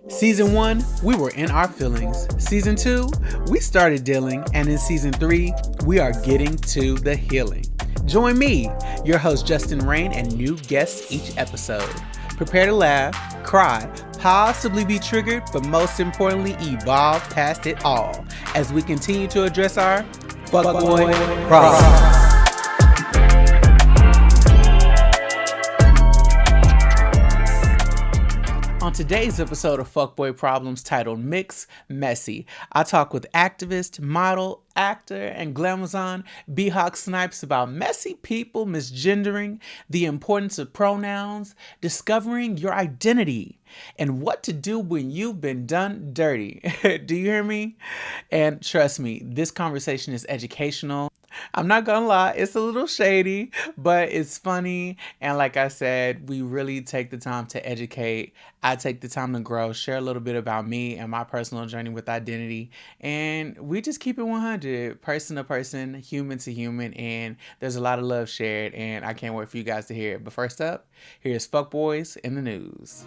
Season 1, we were in our feelings. Season 2, we started dealing. And in Season 3, we are getting to the healing. Join me, your host Justin-Rayne, and new guests each episode. Prepare to laugh, cry, possibly be triggered, but most importantly, evolve past it all as we continue to address our fuckboy problems. On today's episode of Fuckboy Problems, titled Mix Messy, I talk with activist, model, actor, and glamazon B-Hawk Snipes about messy people, misgendering, the importance of pronouns, discovering your identity, and what to do when you've been done dirty. Do you hear me? And trust me, this conversation is educational. I'm not gonna lie, it's a little shady, but it's funny. And like I said, we really take the time to educate. I take the time to grow, share a little bit about me and my personal journey with identity. And we just keep it 100, person to person, human to human. And there's a lot of love shared, and I can't wait for you guys to hear it. But first up, here's Fuckboys in the News.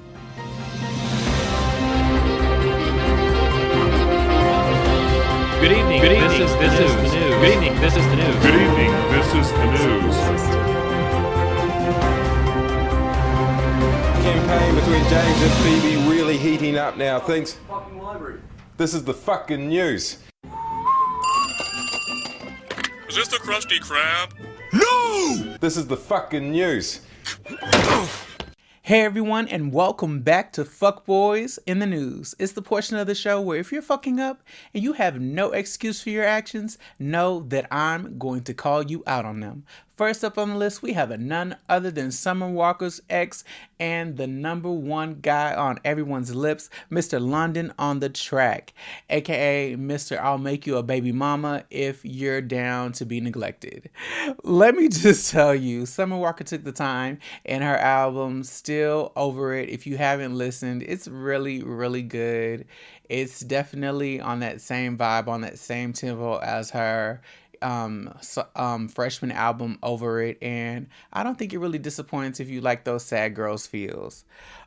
Good evening. This is the news. Good evening. This is the news. Good evening. This is the news. Campaign between James and Phoebe really heating up now. Thanks. This is the fucking news. Is this the Krusty Krab? No! This is the fucking news. Hey everyone, and welcome back to Fuckboys in the News. It's the portion of the show where if you're fucking up and you have no excuse for your actions, know that I'm going to call you out on them. First up on the list, we have a none other than Summer Walker's ex and the number one guy on everyone's lips, Mr. London on the Track, aka Mr. I'll make you a baby mama if you're down to be neglected. Let me just tell you, Summer Walker took the time, and her album, Still Over It, if you haven't listened, it's really, really good. It's definitely on that same vibe, on that same tempo as her freshman album Over It, and I don't think it really disappoints if you like those sad girls feels.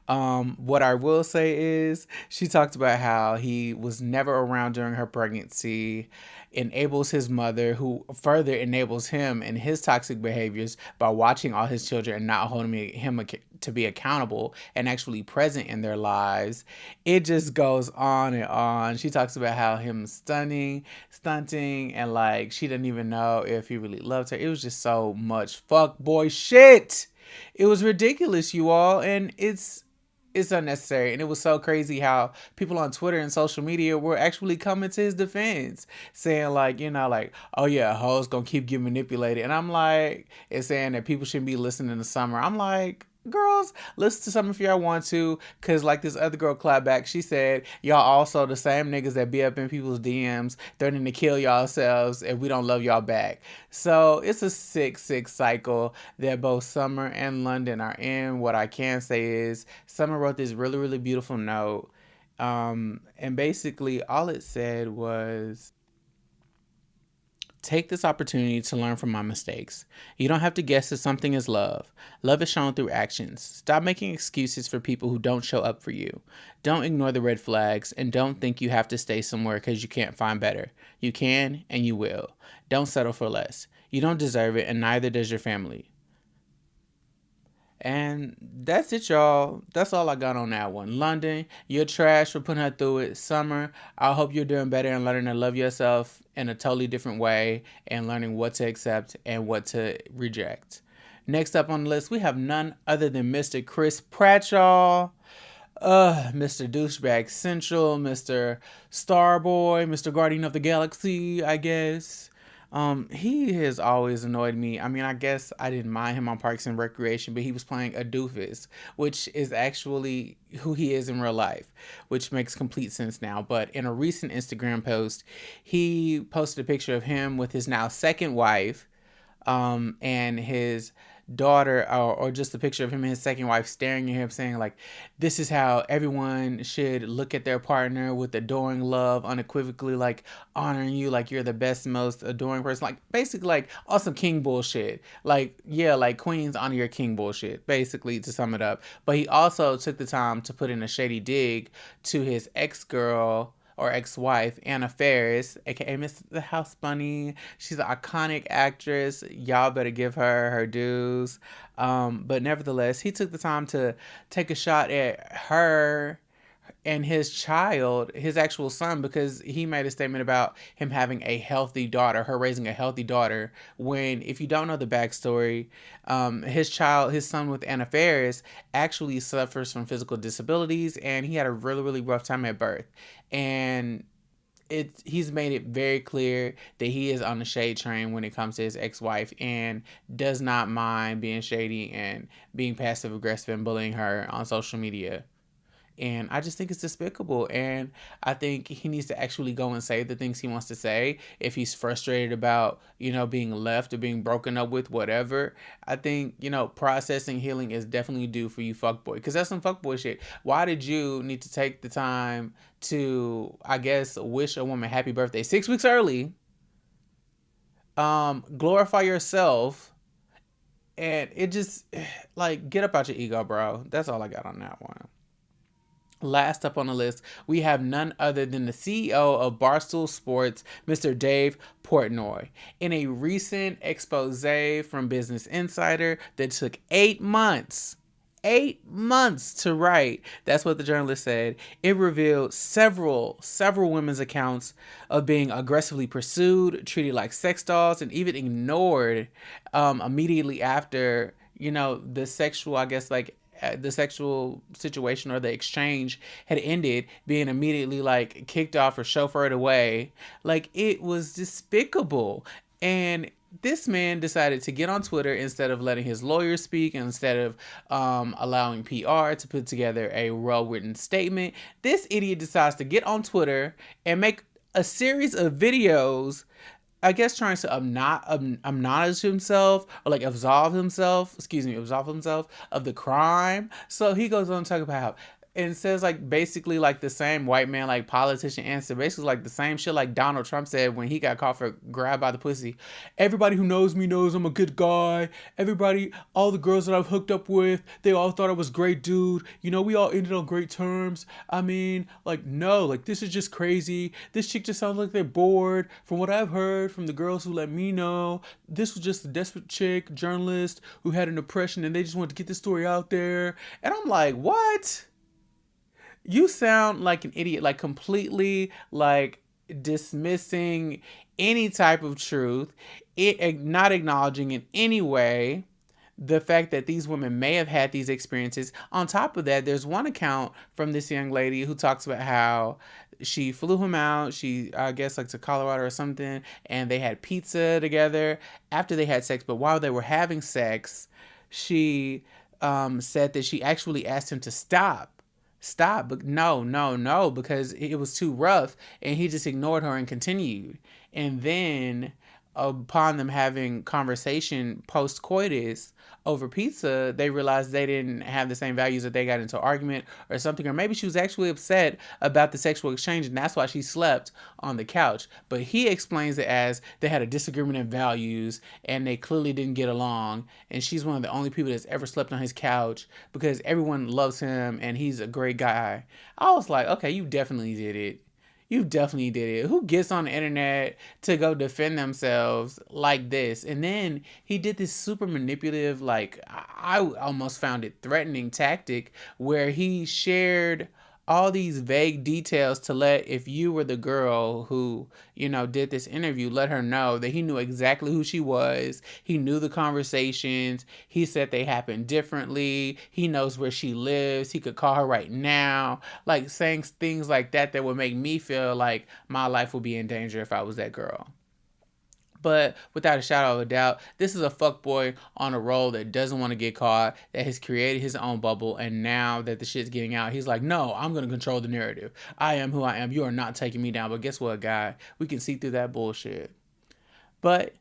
What I will say is she talked about how he was never around during her pregnancy, enables his mother, who further enables him in his toxic behaviors by watching all his children and not holding him to be accountable and actually present in their lives. It just goes on and on. She talks about how him stunting, and like she didn't even know if he really loved her. It was just so much fuck boy shit. It was ridiculous, you all, and it's unnecessary. And it was so crazy how people on Twitter and social media were actually coming to his defense, saying like, oh yeah, hoes gonna keep getting manipulated. And I'm like, it's saying that people shouldn't be listening to Summer. I'm like, girls, listen to Summer if y'all want to, because like this other girl clapped back. She said, y'all also the same niggas that be up in people's DMs threatening to kill yourselves if we don't love y'all back. So it's a sick cycle that both Summer and London are in. What I can say is Summer wrote this really, really beautiful note. And basically all it said was, take this opportunity to learn from my mistakes. You don't have to guess if something is love. Love is shown through actions. Stop making excuses for people who don't show up for you. Don't ignore the red flags, and don't think you have to stay somewhere because you can't find better. You can, and you will. Don't settle for less. You don't deserve it, and neither does your family. And that's it, y'all. That's all I got on that one. London, you're trash for putting her through it. Summer, I hope you're doing better and learning to love yourself in a totally different way and learning what to accept and what to reject. Next up on the list, we have none other than Mr. Chris Pratt, y'all. Mr. Douchebag Central, Mr. Starboy, Mr. Guardian of the Galaxy, I guess. He has always annoyed me. I mean, I guess I didn't mind him on Parks and Recreation, but he was playing a doofus, which is actually who he is in real life, which makes complete sense now. But in a recent Instagram post, he posted a picture of him with his now second wife, and his daughter, or just a picture of him and his second wife staring at him saying like, this is how everyone should look at their partner, with adoring love, unequivocally like honoring you like you're the best, most adoring person. Like basically like awesome king bullshit. Like, yeah, like queens honor your king bullshit, basically, to sum it up. But he also took the time to put in a shady dig to his ex-girl or ex-wife, Anna Faris, aka Miss the House Bunny. She's an iconic actress. Y'all better give her dues. But nevertheless, he took the time to take a shot at her and his child, his actual son, because he made a statement about him having a healthy daughter, her raising a healthy daughter. When, if you don't know the backstory, his son with Anna Faris actually suffers from physical disabilities, and he had a really, really rough time at birth. And he's made it very clear that he is on the shade train when it comes to his ex-wife, and does not mind being shady and being passive aggressive and bullying her on social media. And I just think it's despicable. And I think he needs to actually go and say the things he wants to say. If he's frustrated about, being left or being broken up with, whatever, I think, processing, healing is definitely due for you, fuckboy. Because that's some fuckboy shit. Why did you need to take the time to, I guess, wish a woman happy birthday 6 weeks early? Glorify yourself. And it just, like, get up out your ego, bro. That's all I got on that one. Last up on the list, we have none other than the CEO of Barstool Sports, Mr. Dave Portnoy. In a recent expose from Business Insider that took 8 months to write, that's what the journalist said, it revealed several women's accounts of being aggressively pursued, treated like sex dolls, and even ignored immediately after, the sexual, I guess, like, the sexual situation or the exchange had ended, being immediately like kicked off or chauffeured away. Like, it was despicable. And this man decided to get on Twitter instead of letting his lawyer speak, instead of allowing PR to put together a well-written statement. This idiot decides to get on Twitter and make a series of videos, I guess, trying to acknowledge himself, or like absolve himself of the crime. So he goes on to talk about how, and says like basically like the same white man like politician answer, basically like the same shit like Donald Trump said when he got caught for grab by the pussy. Everybody who knows me knows I'm a good guy. Everybody, all the girls that I've hooked up with, they all thought I was a great dude. We all ended on great terms. I mean, like, no, like, this is just crazy. This chick just sounds like they're bored. From what I've heard from the girls who let me know, this was just a desperate chick, journalist, who had an depression, and they just wanted to get this story out there. And I'm like, what? You sound like an idiot, like completely like dismissing any type of truth, not acknowledging in any way the fact that these women may have had these experiences. On top of that, there's one account from this young lady who talks about how she flew him out, I guess like to Colorado or something, and they had pizza together after they had sex. But while they were having sex, she said that she actually asked him to stop, but no, because it was too rough, and he just ignored her and continued. And then upon them having conversation post-coitus over pizza, they realized they didn't have the same values, that they got into an argument or something, or maybe she was actually upset about the sexual exchange, and that's why she slept on the couch. But he explains it as they had a disagreement in values, and they clearly didn't get along, and she's one of the only people that's ever slept on his couch because everyone loves him and he's a great guy. I was like, okay, you definitely did it. You definitely did it. Who gets on the internet to go defend themselves like this? And then he did this super manipulative, like, I almost found it threatening tactic, where he shared all these vague details to let, if you were the girl who, did this interview, let her know that he knew exactly who she was. He knew the conversations. He said they happened differently. He knows where she lives. He could call her right now. Like, saying things like that would make me feel like my life would be in danger if I was that girl. But without a shadow of a doubt, this is a fuckboy on a roll that doesn't want to get caught, that has created his own bubble, and now that the shit's getting out, he's like, no, I'm going to control the narrative. I am who I am. You are not taking me down. But guess what, guy? We can see through that bullshit. But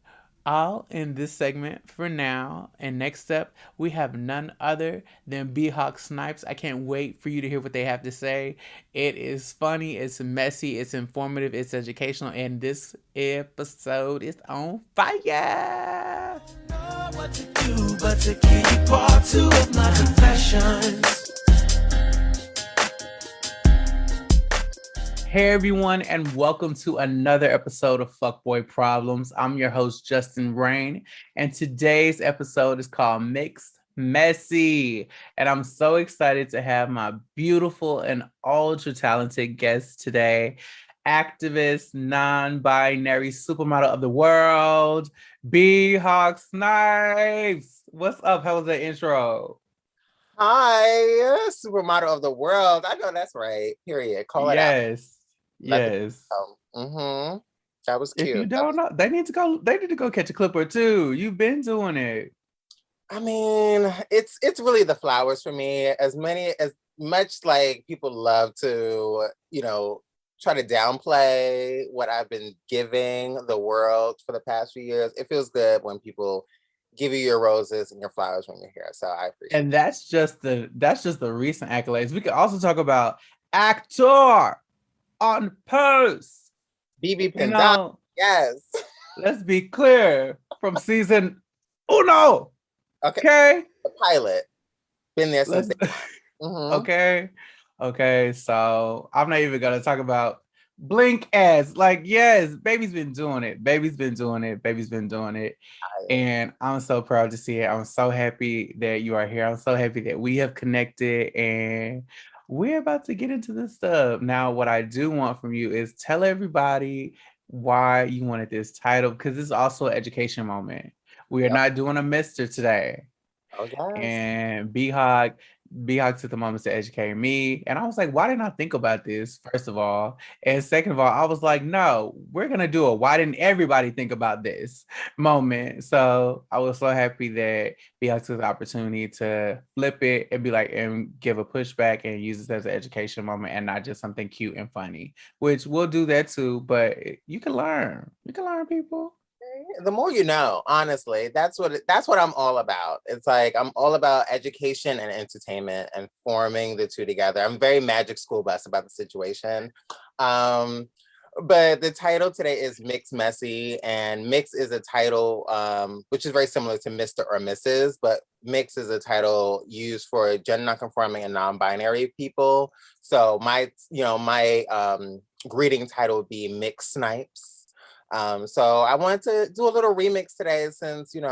All in this segment for now. And next up, we have none other than B-Hawk Snipes. I can't wait for you to hear what they have to say. It is funny, it's messy, it's informative, it's educational, and this episode is on fire. Know what to do, but to keep part two of my confessions. Hey everyone, and welcome to another episode of Fuckboy Problems. I'm your host, Justin-Rayne, and today's episode is called Mixed Messy. And I'm so excited to have my beautiful and ultra-talented guest today, activist, non-binary supermodel of the world, B-Hawk Snipes. What's up? How was that intro? Hi, supermodel of the world. I know that's right. Period. Call it out. Yes. That was cute. If you don't know, they need to go catch a clip or two. You've been doing it. I mean, it's really the flowers for me. As much like people love to, try to downplay what I've been giving the world for the past few years. It feels good when people give you your roses and your flowers when you're here. So I appreciate And that's just the recent accolades. We could also talk about actor on post. BB Pendant. Yes. Let's be clear, from season uno. Okay. The pilot. Been there since Okay. So I'm not even gonna talk about Blink ads. Like, yes, baby's been doing it. And I'm so proud to see it. I'm so happy that you are here. I'm so happy that we have connected, and we're about to get into this stuff. Now, what I do want from you is tell everybody why you wanted this title, because this is also an education moment. We are not doing a mister today. Okay. And B-Hawk took the moments to educate me. And I was like, why didn't I think about this, first of all? And second of all, I was like, no, we're going to do it. Why didn't everybody think about this moment? So I was so happy that B-Hawk took the opportunity to flip it and be like, and give a pushback and use this as an education moment and not just something cute and funny, which we'll do that too. But you can learn. People. The more you know, honestly, that's what I'm all about. It's like I'm all about education and entertainment and forming the two together. I'm very Magic School Bus about the situation. But the title today is Mixed Messy, and Mix is a title which is very similar to Mr. or Mrs., but Mix is a title used for gender nonconforming and non-binary people. So my greeting title would be Mixed Snipes. So I wanted to do a little remix today, since, you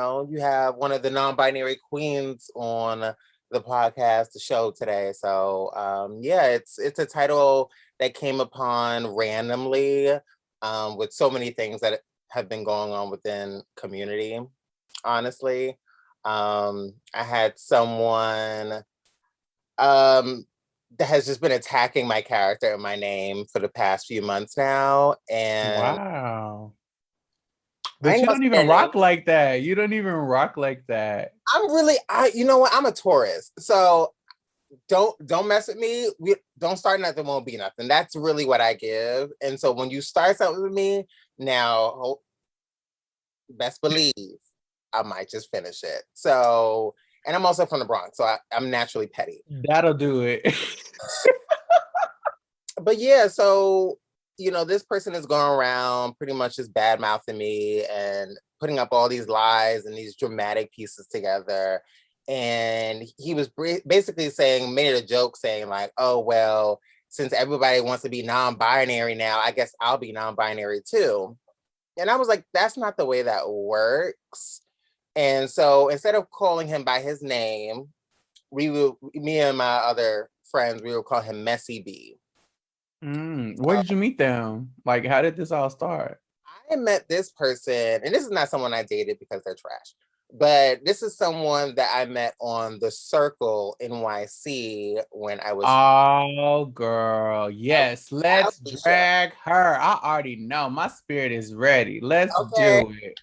have one of the non-binary queens on the podcast, the show today. So it's a title that came upon randomly with so many things that have been going on within community, honestly. I had someone that has just been attacking my character and my name for the past few months now. And wow. But you don't even rock like that. You know what? I'm a Taurus. So don't mess with me. We don't start nothing, won't be nothing. That's really what I give. And so when you start something with me, now best believe I might just finish it. So, and I'm also from the Bronx, so I'm naturally petty. That'll do it. But yeah, so, this person is going around pretty much just bad-mouthing me and putting up all these lies and these dramatic pieces together. And he was basically made a joke saying like, oh, well, since everybody wants to be non-binary now, I guess I'll be non-binary too. And I was like, that's not the way that works. And so instead of calling him by his name, me and my other friends, we would call him Messy B. Where did you meet them? Like, how did this all start? I met this person, and this is not someone I dated because they're trash, but this is someone that I met on the Circle NYC when I was... Oh, girl. Yes, let's drag her. I already know. My spirit is ready. Let's do it.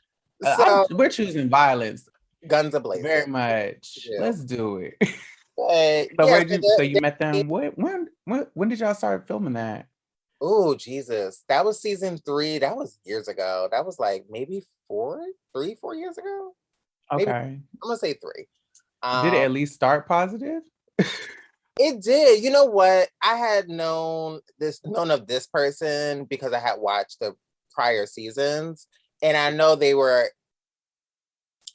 So, we're choosing violence. Guns a-blazing. Very much. Yeah. Let's do it. But, so you met them? When did y'all start filming that? Oh, Jesus. That was season 3. That was years ago. That was like maybe 4 years ago. Maybe Okay. I'm gonna say 3. Did it Um, at least start positive? it did. You know what? I had known of this person because I had watched the prior seasons, and I know they were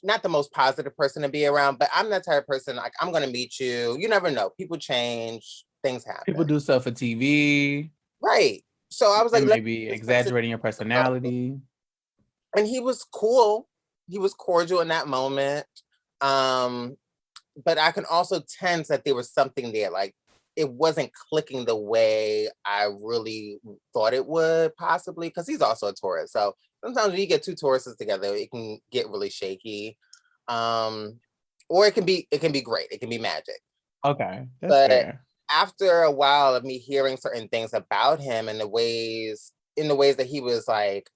not the most positive person to be around, but I'm that type of person, like, I'm gonna meet you. You never know. People change, things happen. People do stuff for TV. Right. So I was They like, may let me be meet this person. exaggerating your personality. And he was cool. He was cordial in that moment. Um, but I can also sense that there was something there. Like, it wasn't clicking the way I really thought it would, possibly, because he's also a Taurus. So sometimes when you get 2 Tauruses together, it can get really shaky. Um, or it can be great. It can be magic. Okay, that's But fair. after a while of me hearing certain things about him and the ways that he was like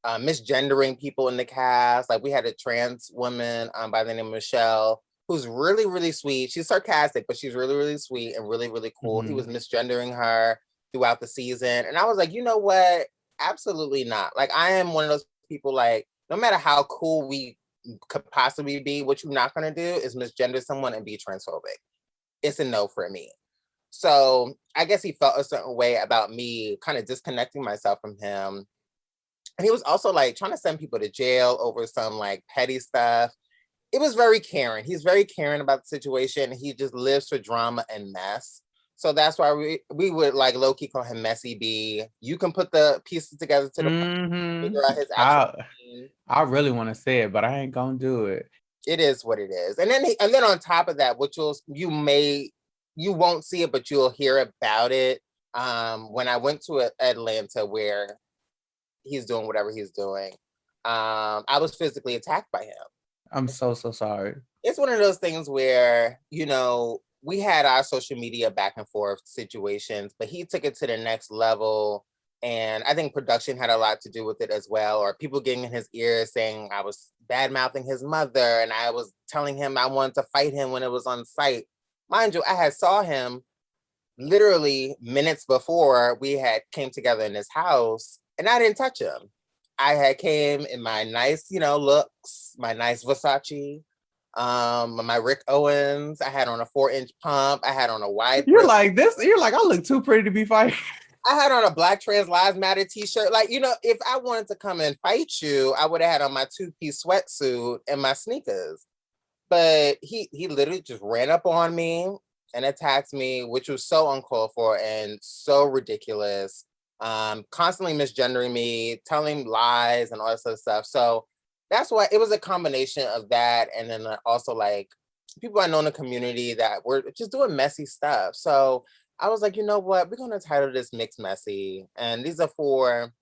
misgendering people in the cast. Like, we had a trans woman by the name of Michelle, who's really, really sweet. She's sarcastic, but she's really, really sweet and really, really cool. He was misgendering her throughout the season. And I was like, you know what? Absolutely not. Like, I am one of those people, like, no matter how cool we could possibly be, what you're not going to do is misgender someone and be transphobic. It's a no for me. So I guess he felt a certain way about me kind of disconnecting myself from him. And he was also like trying to send people to jail over some like petty stuff. It was very caring. He's very caring about the situation. He just lives for drama and mess. So that's why we would like low key call him Messy B. You can put the pieces together to the figure out his actual name. I really want to say it, but I ain't gonna do it. It is what it is. And then on top of that, which you won't see it, but you'll hear about it. When I went to Atlanta, where he's doing whatever he's doing, I was physically attacked by him. I'm so sorry. It's one of those things where, we had our social media back and forth situations, but he took it to the next level. And I think production had a lot to do with it as well, or people getting in his ear saying I was bad mouthing his mother, and I was telling him I wanted to fight him when it was on site. Mind you, I had saw him literally minutes before we had came together in his house, and I didn't touch him. I had came in my nice, looks, my nice Versace, my Rick Owens. I had on a 4-inch pump. I had on a wide. You're like this. You're like, I look too pretty to be fighting. I had on a Black Trans Lives Matter t-shirt. Like, if I wanted to come and fight you, I would have had on my 2-piece sweatsuit and my sneakers. But he literally just ran up on me and attacked me, which was so uncalled for and so ridiculous. Constantly misgendering me, telling lies and all that sort of stuff. So that's why it was a combination of that. And then also like people I know in the community that were just doing messy stuff. So I was like, you know what? We're going to title this Mixed Messy. And these are for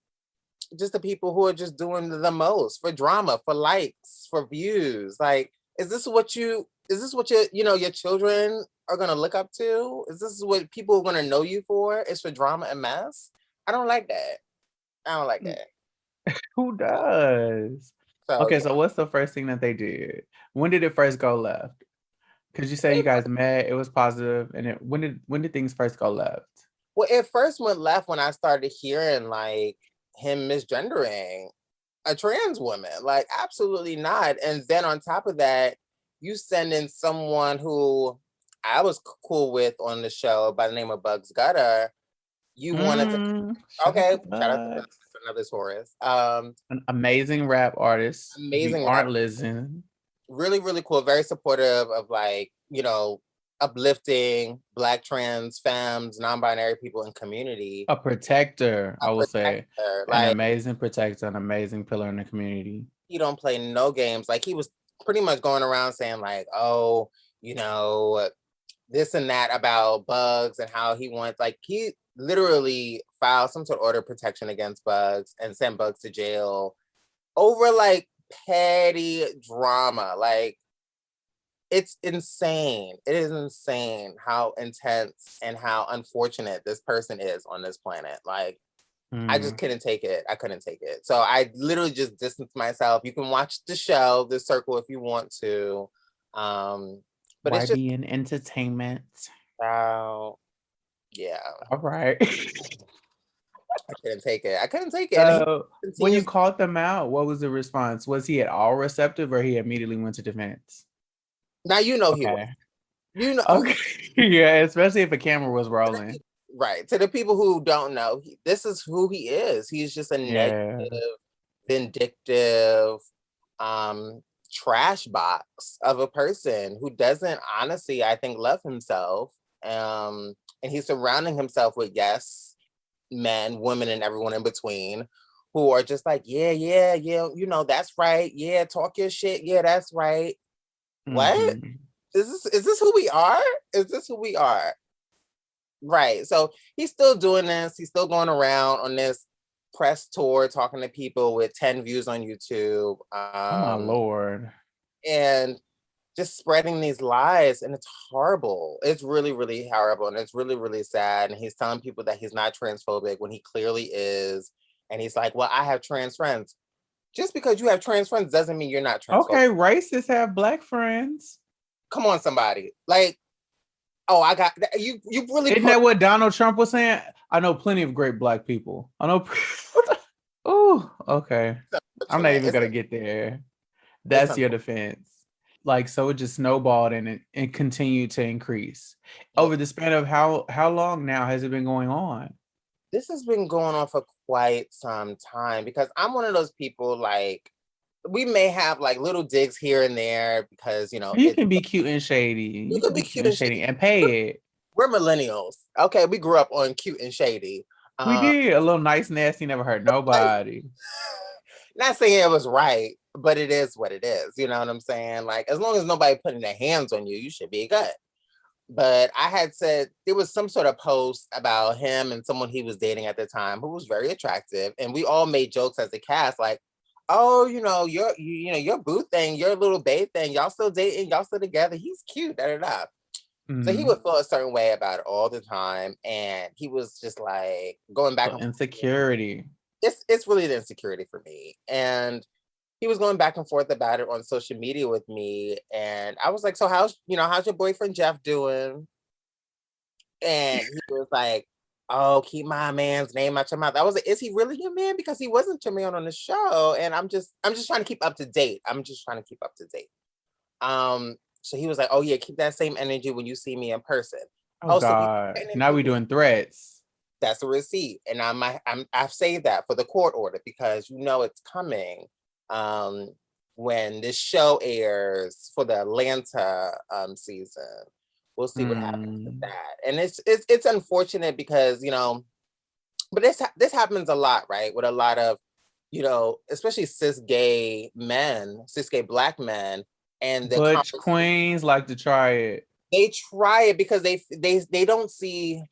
just the people who are just doing the most for drama, for likes, for views. Like, is this what your children are going to look up to? Is this what people are going to know you for? It's for drama and mess? I don't like that. I don't like that. Who does? So, Okay, yeah. so what's the first thing that they did? When did it first go left? Because you say you guys met, it was positive, and when did things first go left? Well, it first went left when I started hearing like him misgendering a trans woman. Like, absolutely not. And then on top of that, you send in someone who I was cool with on the show by the name of Bugs Gutter. You wanted to shout out to Bugs, another Taurus. An amazing rap artist. Amazing If you aren't rap. listening. Really, really cool. Very supportive of like, uplifting Black trans femmes, non-binary people in community. A protector, I will say. Like, An amazing protector, an amazing pillar in the community. He don't play no games. Like, he was pretty much going around saying like, oh, this and that about Bugs and how he wants, like, he literally filed some sort of order of protection against Bugs and sent Bugs to jail over like petty drama. Like, it's insane. It is insane how intense and how unfortunate this person is on this planet. Like, I just couldn't take it. I couldn't take it. So I literally just distanced myself. You can watch the show, The Circle, if you want to. But it's just YBN Entertainment. yeah. All right. I couldn't take it. I couldn't take it. And he So when you continues. called them out, what was the response? Was he at all receptive, or he immediately went to defense? Now you know he was. Okay. You know, Okay. Yeah, especially if a camera was rolling. right. To the people who don't know, this is who he is. He's just a Yeah. negative, vindictive, trash box of a person who doesn't honestly, I think, love himself. And he's surrounding himself with, yes, men, women, and everyone in between who are just like, yeah, yeah, yeah, that's right. Yeah, talk your shit. Yeah, that's right. What? Mhm. Is this who we are? Is this who we are? Right. So he's still doing this. He's still going around on this press tour talking to people with 10 views on YouTube. Oh my Lord. And just spreading these lies, and it's horrible. It's really, really horrible, and it's really, really sad. And he's telling people that he's not transphobic when he clearly is. And he's like, well, I have trans friends. Just because you have trans friends doesn't mean you're not transphobic. Okay, racists have black friends. Come on, somebody. Like, oh, I got you. You really Isn't that what Donald Trump was saying? I know plenty of great black people. I know. Oh, okay. I'm not even gonna get there. That's your defense. Like, so it just snowballed and it continued to increase over the span of how long now has it been going on? This has been going on for quite some time, because I'm one of those people, like, we may have like little digs here and there because, You can be cute and shady. You can be cute and shady and pay it. We're millennials. Okay, we grew up on cute and shady. We did a little nice, nasty, never hurt nobody. Not saying it was right, but it is what it is. You know what I'm saying? Like, as long as nobody putting their hands on you, you should be good. But I had said there was some sort of post about him and someone he was dating at the time who was very attractive, and we all made jokes as a cast, like, "Oh, your boo thing, your little babe thing, y'all still dating, y'all still together. He's cute." Da da da. So he would feel a certain way about it all the time, and he was just like going back and insecurity. It's really the insecurity for me, and he was going back and forth about it on social media with me, and I was like, "So how's your boyfriend Jeff doing?" And he was like, "Oh, keep my man's name out your mouth." I was like, "Is he really your man? Because he wasn't your man on the show." And I'm just trying to keep up to date. So he was like, "Oh yeah, keep that same energy when you see me in person." Oh So God! Now we doing threats. That's a receipt, and I've saved that for the court order, because it's coming. When this show airs for the Atlanta season, we'll see what happens with that. And it's unfortunate because but this happens a lot, right? With a lot of especially cis gay black men, and the Butch queens like to try it. They try it because they don't see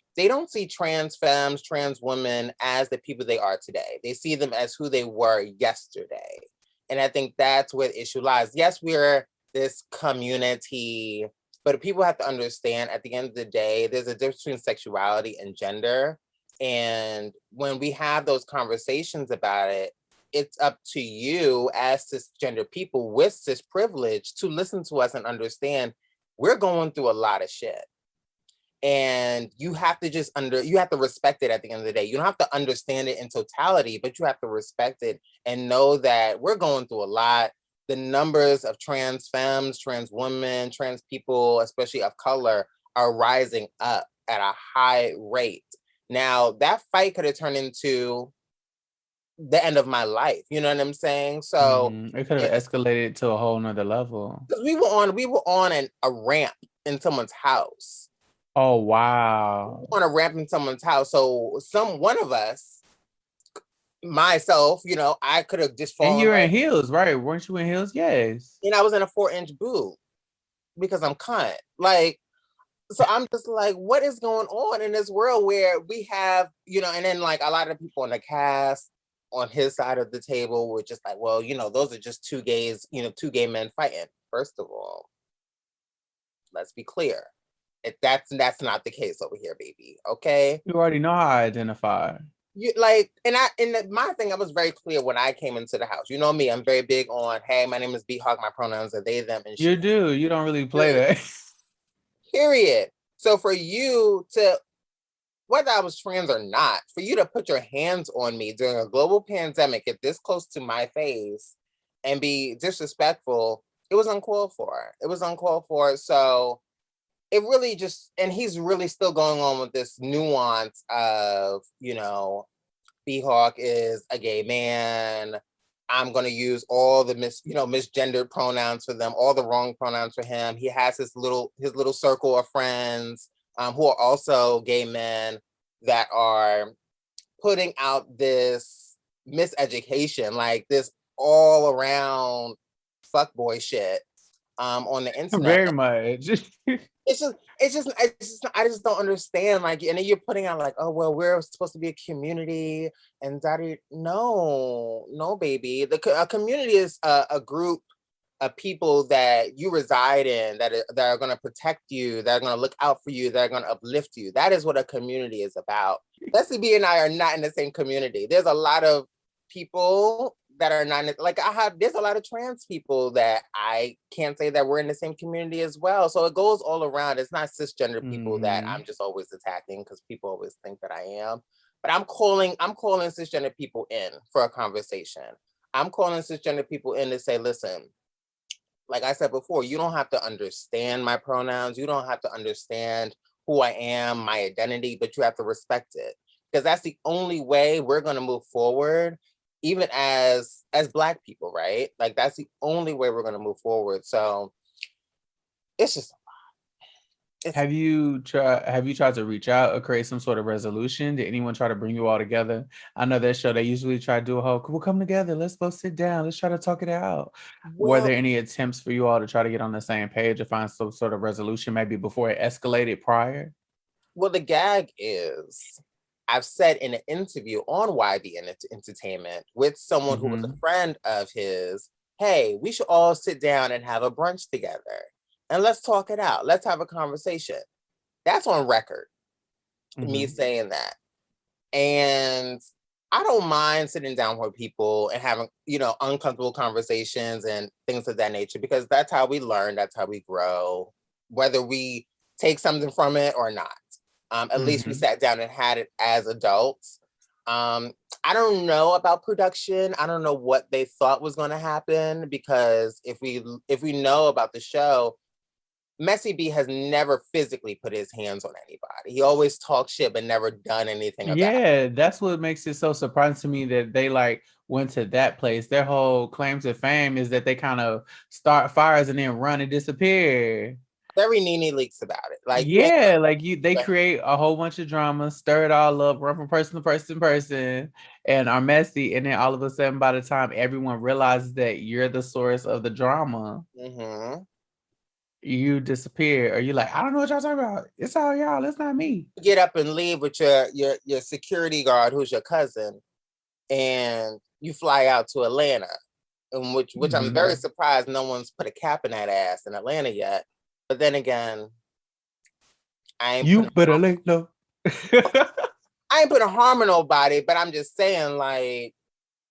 trans femmes, trans women as the people they are today. They see them as who they were yesterday. And I think that's where the issue lies. Yes, we're this community, but people have to understand at the end of the day, there's a difference between sexuality and gender. And when we have those conversations about it, it's up to you as cisgender people with cis privilege to listen to us and understand we're going through a lot of shit. And you have to you have to respect it at the end of the day. You don't have to understand it in totality, but you have to respect it and know that we're going through a lot. The numbers of trans femmes, trans women, trans people, especially of color, are rising up at a high rate. Now, that fight could have turned into the end of my life. You know what I'm saying? So it could have escalated to a whole nother level. We were on a ramp in someone's house. Oh wow! On a ramp in someone's house. So one of us, myself, I could have just fallen. And you're in heels, right? Weren't you in heels? Yes. And I was in a 4-inch boot because I'm cunt. Like, so I'm just like, what is going on in this world where we have, and then like a lot of people in the cast on his side of the table were just like, well, those are just two gays, two gay men fighting. First of all, let's be clear. That's not the case over here, baby. Okay. You already know how I identify. My thing, I was very clear when I came into the house. You know me, I'm very big on, hey, my name is B Hawk, my pronouns are they, them, and you do. You don't really play that. Period. So for you to whether I was trans or not, for you to put your hands on me during a global pandemic, get this close to my face and be disrespectful, it was uncalled for. It was uncalled for. So it really just, and he's really still going on with this nuance of, B-Hawk is a gay man. I'm going to use all the misgendered pronouns for them, all the wrong pronouns for him. He has his little circle of friends who are also gay men that are putting out this miseducation, like this all around fuckboy shit on the internet. Very much. I just don't understand. Like, and then you're putting out like, oh well, we're supposed to be a community, and daddy, no, baby. A community is a group of people that you reside in that are going to protect you, that are going to look out for you, that are going to uplift you. That is what a community is about. Leslie B and I are not in the same community. There's a lot of people that are not like there's a lot of trans people that I can't say that we're in the same community as well. So it goes all around. It's not cisgender people that I'm just always attacking because people always think that I am. But I'm calling cisgender people in for a conversation. I'm calling cisgender people in to say, listen, like I said before, you don't have to understand my pronouns. You don't have to understand who I am, my identity, but you have to respect it. Because that's the only way we're going to move forward, even as Black people, right? Like that's the only way we're going to move forward. So it's just Have you tried to reach out or create some sort of resolution? Did anyone try to bring you all together? I know that show they usually try to do a whole, we'll come together, let's go sit down, let's try to talk it out. Were there any attempts for you all to try to get on the same page or find some sort of resolution maybe before it escalated prior? Well, the gag is, I've said in an interview on YB Entertainment with someone who was a friend of his, hey, we should all sit down and have a brunch together. And let's talk it out. Let's have a conversation. That's on record, me saying that. And I don't mind sitting down with people and having, uncomfortable conversations and things of that nature, because that's how we learn. That's how we grow, whether we take something from it or not. At least we sat down and had it as adults. I don't know about production. I don't know what they thought was going to happen, because if we know about the show, Messy B has never physically put his hands on anybody. He always talks shit but never done anything about it. Yeah, that's what makes it so surprising to me that they went to that place. Their whole claim to fame is that they kind of start fires and then run and disappear. Very Nene Leakes about it. They create a whole bunch of drama, stir it all up, run from person to person to person, and are messy. And then all of a sudden, by the time everyone realizes that you're the source of the drama, you disappear, or you're like, I don't know what y'all talking about. It's all y'all. It's not me. Get up and leave with your security guard, who's your cousin, and you fly out to Atlanta, in which I'm very surprised no one's put a cap in that ass in Atlanta yet. But then again, I ain't put a harm in nobody, but I'm just saying, like,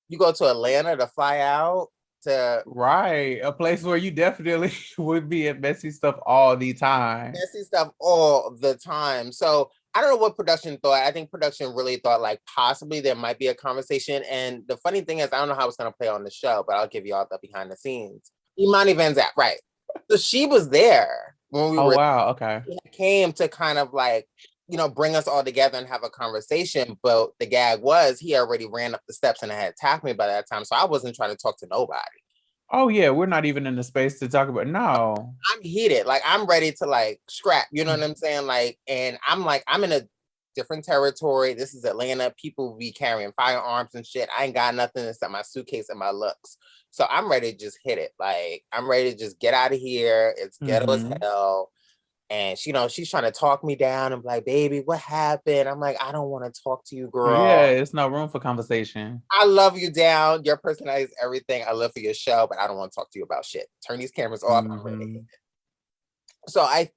you go to Atlanta to fly out to a place where you definitely would be at messy stuff all the time. So I don't know what production thought. I think production really thought like possibly there might be a conversation. And the funny thing is, I don't know how it's going to play on the show, but I'll give you all the behind the scenes. Imani Van Zant, right? So she was there when we were. Wow, okay. Came to kind of like, bring us all together and have a conversation. But the gag was he already ran up the steps and had attacked me by that time. So I wasn't trying to talk to nobody. Oh yeah, we're not even in the space to talk about. No, I'm heated. Like I'm ready to like scrap. You know what I'm saying? Like, and I'm in a different territory. This is Atlanta. People be carrying firearms and shit. I ain't got nothing except my suitcase and my looks. So I'm ready to just hit it. Like I'm ready to just get out of here. It's ghetto as hell. And she's trying to talk me down and be like, baby, what happened? I'm like, I don't want to talk to you, girl. Yeah, it's no room for conversation. I love you down. Your personality is everything. I love for your show, but I don't want to talk to you about shit. Turn these cameras off. I'm ready to hit it. So I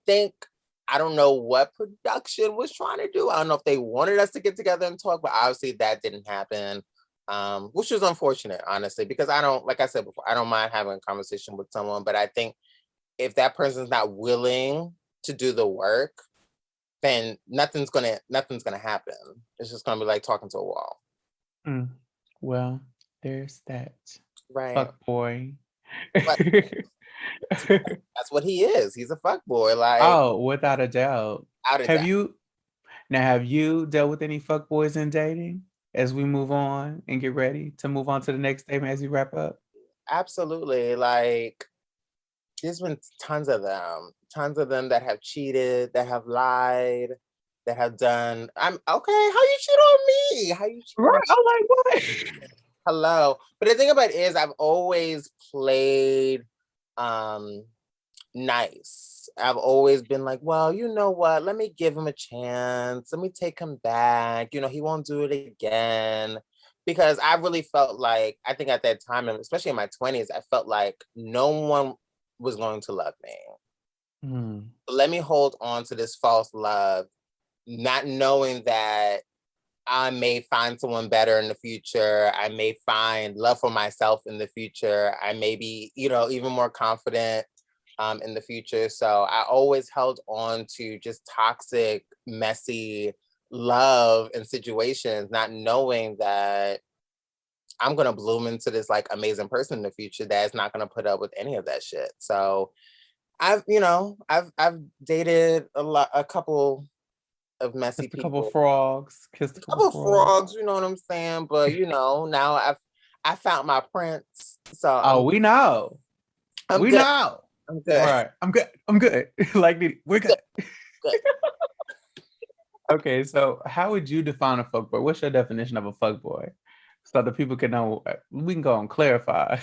don't know what production was trying to do. I don't know if they wanted us to get together and talk, but obviously that didn't happen, which was unfortunate, honestly, because like I said before, I don't mind having a conversation with someone, but I think if that person's not willing to do the work, then nothing's gonna happen. It's just gonna be like talking to a wall. Well, there's that. Right. Fuck boy. But that's what he is. He's a fuck boy. Like, Oh, without a doubt. out of Have doubt. have you dealt with any fuck boys in dating as we move on and get ready to move on to the next statement as we wrap up? Absolutely. Like, there's been tons of them. Tons of them that have cheated, that have lied, that have done. I'm okay. How you cheat on me? How you cheat on Right. I'm like, what? Hello. But the thing about it is I've always played nice. I've always been like, well, you know what? Let me give him a chance. Let me take him back. You know, he won't do it again. Because I really felt like, I think at that time, and especially in my 20s, I felt like no one was going to love me. Let me hold on to this false love, not knowing that I may find someone better in the future. I may find love for myself in the future. I may be, you know, even more confident in the future. So I always held on to just toxic, messy love and situations, not knowing that I'm gonna bloom into this like amazing person in the future that's not gonna put up with any of that shit. So I've dated a couple of messy Kissed a couple people. frogs. Kissed a couple Couple frogs. frogs, you know what I'm saying? But you know, now I found my prince. So we know. I'm We good. know. I'm good. Right. I'm good. I'm good. Like, we're good. Good. Okay, so how would you define a fuckboy? What's your definition of a fuckboy? So the people can know, we can go and clarify.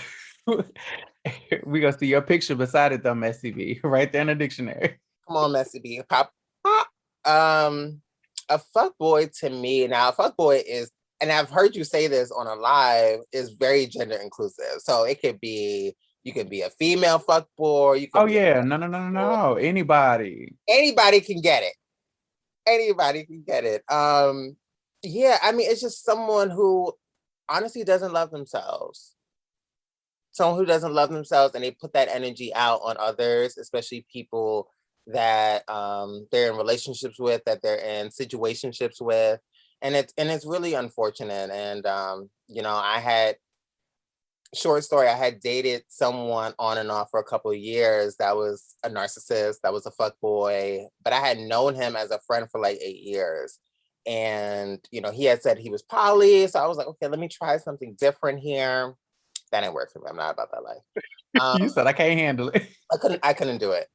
We gonna see your picture beside it though, Messy B, right there in the dictionary. Come on, Messy B. Pop. Pop. A fuckboy to me, now a fuckboy is, and I've heard you say this on a live, is very gender inclusive. So it could be, you could be a female fuckboy. You could Oh be yeah, no. Anybody. Anybody can get it. Anybody can get it. Yeah, I mean, it's just someone who honestly doesn't love themselves. Someone who doesn't love themselves, and they put that energy out on others, especially people that they're in relationships with, that they're in situationships with. And it's really unfortunate. And you know, short story, I had dated someone on and off for a couple of years that was a narcissist, that was a fuckboy, but I had known him as a friend for like 8 years. And, you know, he had said he was poly. So I was like, okay, let me try something different here. That didn't work for me. I'm not about that life. You said I can't handle it. I couldn't do it.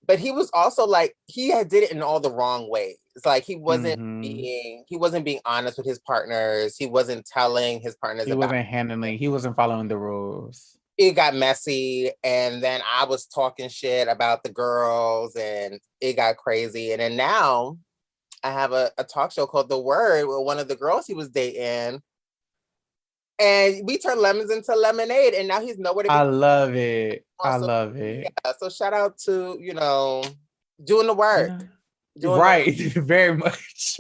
But he was also like, he had did it in all the wrong ways. It's like he wasn't being honest with his partners. He wasn't telling his partners He wasn't following the rules. It got messy, and then I was talking shit about the girls, and it got crazy. And then now I have a talk show called The Word with one of the girls he was dating. And we turned lemons into lemonade, and now he's nowhere to be. I love it. I love it. Yeah, so shout out to, you know, doing the work. Right, very much.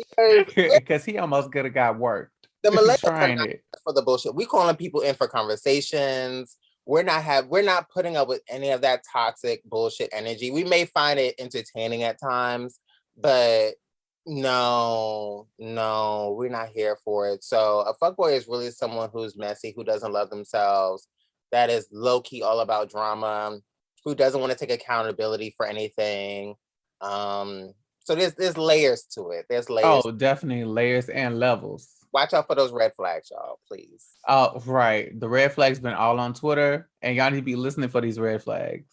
Because he almost could have got worked. The millennials trying it for the bullshit. We calling people in for conversations. We're not putting up with any of that toxic bullshit energy. We may find it entertaining at times, but no, we're not here for it. So a fuckboy is really someone who's messy, who doesn't love themselves, that is low-key all about drama, who doesn't want to take accountability for anything. So there's layers to it. There's layers. Oh, definitely layers and levels. Watch out for those red flags, y'all, please. Oh, right. The red flags been all on Twitter, and y'all need to be listening for these red flags.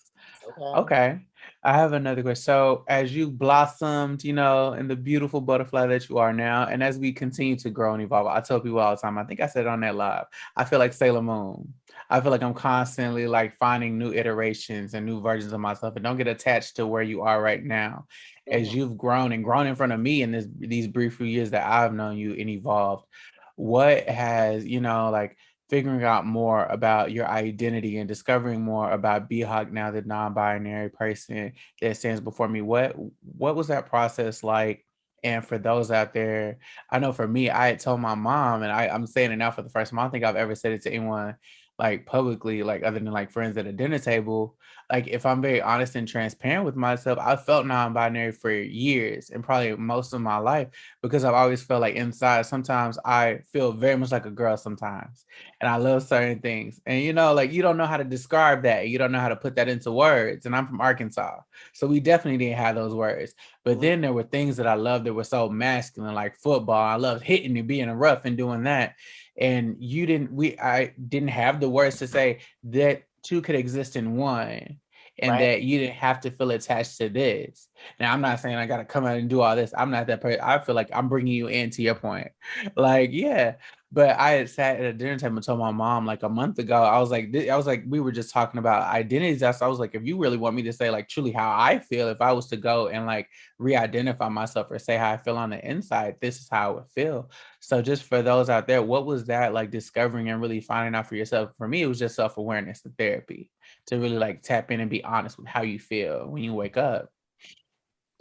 Okay. I have another question. So as you blossomed, you know, in the beautiful butterfly that you are now, and as we continue to grow and evolve, I tell people all the time, I think I said it on that live, I feel like Sailor Moon. I feel like I'm constantly like finding new iterations and new versions of myself, and don't get attached to where you are right now. As you've grown in front of me in these brief few years that I've known you and evolved, what has, you know, like figuring out more about your identity and discovering more about BHawk now, the non-binary person that stands before me, what was that process like? And for those out there, I know for me, I had told my mom, and I'm saying it now for the first time, I don't think I've ever said it to anyone like publicly, like other than like friends at a dinner table. Like if I'm very honest and transparent with myself, I felt non-binary for years and probably most of my life because I've always felt like inside sometimes I feel very much like a girl sometimes, and I love certain things. And like you don't know how to describe that. You don't know how to put that into words. And I'm from Arkansas, so we definitely didn't have those words. But then there were things that I loved that were so masculine, like football. I loved hitting and being rough and doing that. And I didn't have the words to say that two could exist in one, and Right. that you didn't have to feel attached to this. Now, I'm not saying I got to come out and do all this. I'm not that person. I feel like I'm bringing you into your point. Like, yeah. But I had sat at a dinner table and told my mom like a month ago, I was like, we were just talking about identities. So I was like, if you really want me to say like truly how I feel, if I was to go and like re-identify myself or say how I feel on the inside, this is how I would feel. So just for those out there, what was that like discovering and really finding out for yourself? For me, it was just self-awareness and therapy to really like tap in and be honest with how you feel when you wake up.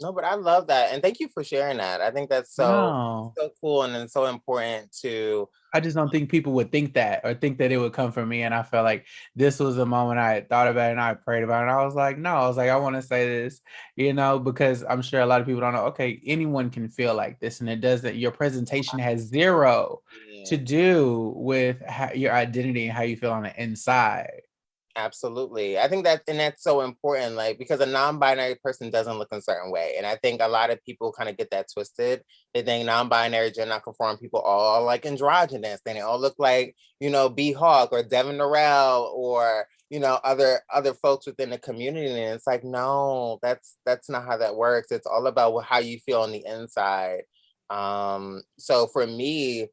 No, but I love that. And thank you for sharing that. I think that's No, so cool and so important to. I just don't think people would think that or think that it would come from me. And I felt like this was the moment I had thought about it and I prayed about it. And I was like, no, I was like, I want to say this, because I'm sure a lot of people don't know, okay, anyone can feel like this. And it doesn't, your presentation has zero to do with your identity and how you feel on the inside. Absolutely. I think and that's so important, like, because a non-binary person doesn't look a certain way. And I think a lot of people kind of get that twisted. They think non-binary, gender non-conform people all like androgynous. Then they all look like, B Hawk or Devin Norell or, other folks within the community. And it's like, no, that's not how that works. It's all about how you feel on the inside. So for me,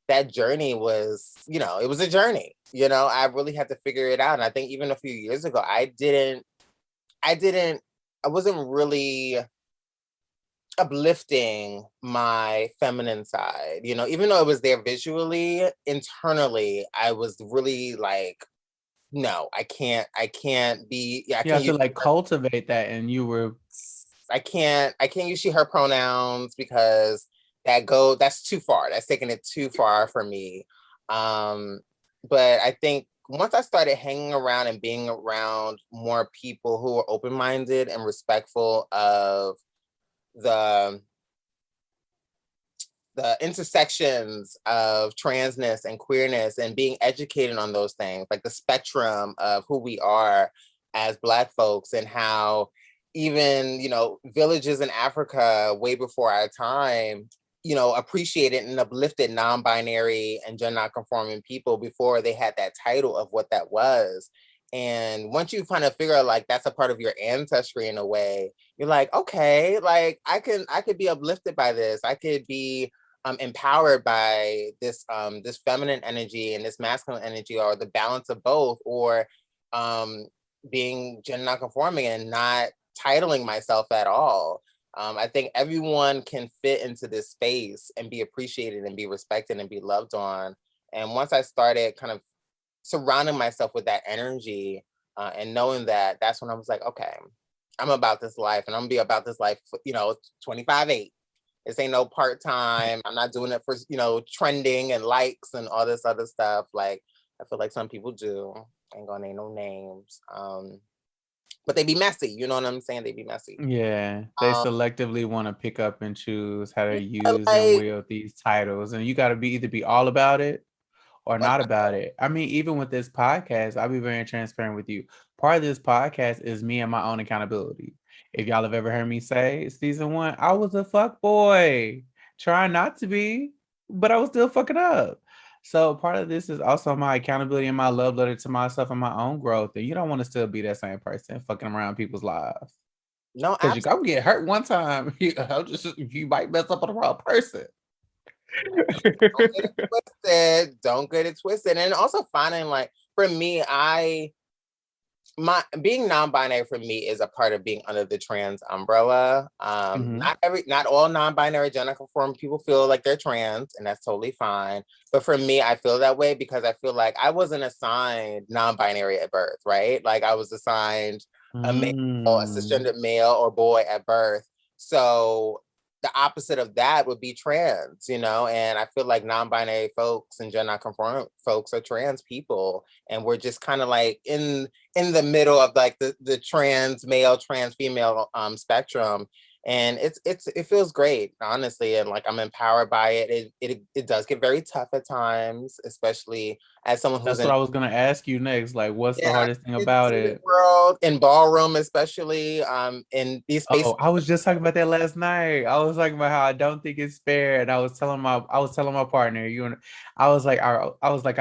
that journey was, it was a journey. I really had to figure it out. And I think even a few years ago, I wasn't really uplifting my feminine side, even though it was there visually, internally, I was really like, no, I can't be, I You can't have to use, like cultivate that. And you were, I can't use she, her pronouns because that's too far. That's taking it too far for me. But I think once I started hanging around and being around more people who were open-minded and respectful of the intersections of transness and queerness and being educated on those things, like the spectrum of who we are as Black folks and how even, villages in Africa way before our time, appreciated and uplifted non-binary and gender non-conforming people before they had that title of what that was. And once you kind of figure out like that's a part of your ancestry in a way, you're like, okay, like I could be uplifted by this. I could be empowered by this feminine energy and this masculine energy, or the balance of both, or being gender non-conforming and not titling myself at all. I think everyone can fit into this space and be appreciated and be respected and be loved on. And once I started kind of surrounding myself with that energy and knowing that, that's when I was like, okay, I'm about this life and I'm gonna be about this life, 25/8. This ain't no part-time. I'm not doing it for, trending and likes and all this other stuff. Like, I feel like some people do. Ain't gonna name no names. But they be messy, you know what I'm saying? They be messy. yeah, they selectively want to pick up and choose how to use and Like, wield these titles. And you got to either be all about it or not about it. I mean, even with this podcast, I'll be very transparent with you. Part of this podcast is me and my own accountability. If y'all have ever heard me say season 1, I was a fuck boy, trying not to be, but I was still fucking up. So part of this is also my accountability and my love letter to myself and my own growth. And you don't want to still be that same person fucking around people's lives. no, Because you go get hurt one time, you might mess up on the wrong person. don't get it twisted. And also finding, like, for me, being non-binary for me is a part of being under the trans umbrella. Not all non-binary gender conform people feel like they're trans, and that's totally fine. But for me, I feel that way because I feel like I wasn't assigned non-binary at birth, right? Like I was assigned a male, a cisgender male or boy at birth. So the opposite of that would be trans, you know, and I feel like non-binary folks and gender non-conforming folks are trans people, and we're just kind of like in the middle of like the trans male, trans female spectrum. And it feels great, honestly, and like I'm empowered by it. It does get very tough at times, especially as someone who's That's in what I was gonna ask you next. Like, what's the yeah, hardest thing about in the it? world, in ballroom, especially in these spaces. Oh, I was just talking about that last night. I was talking about how I don't think it's fair, and I was telling my partner, I was like, I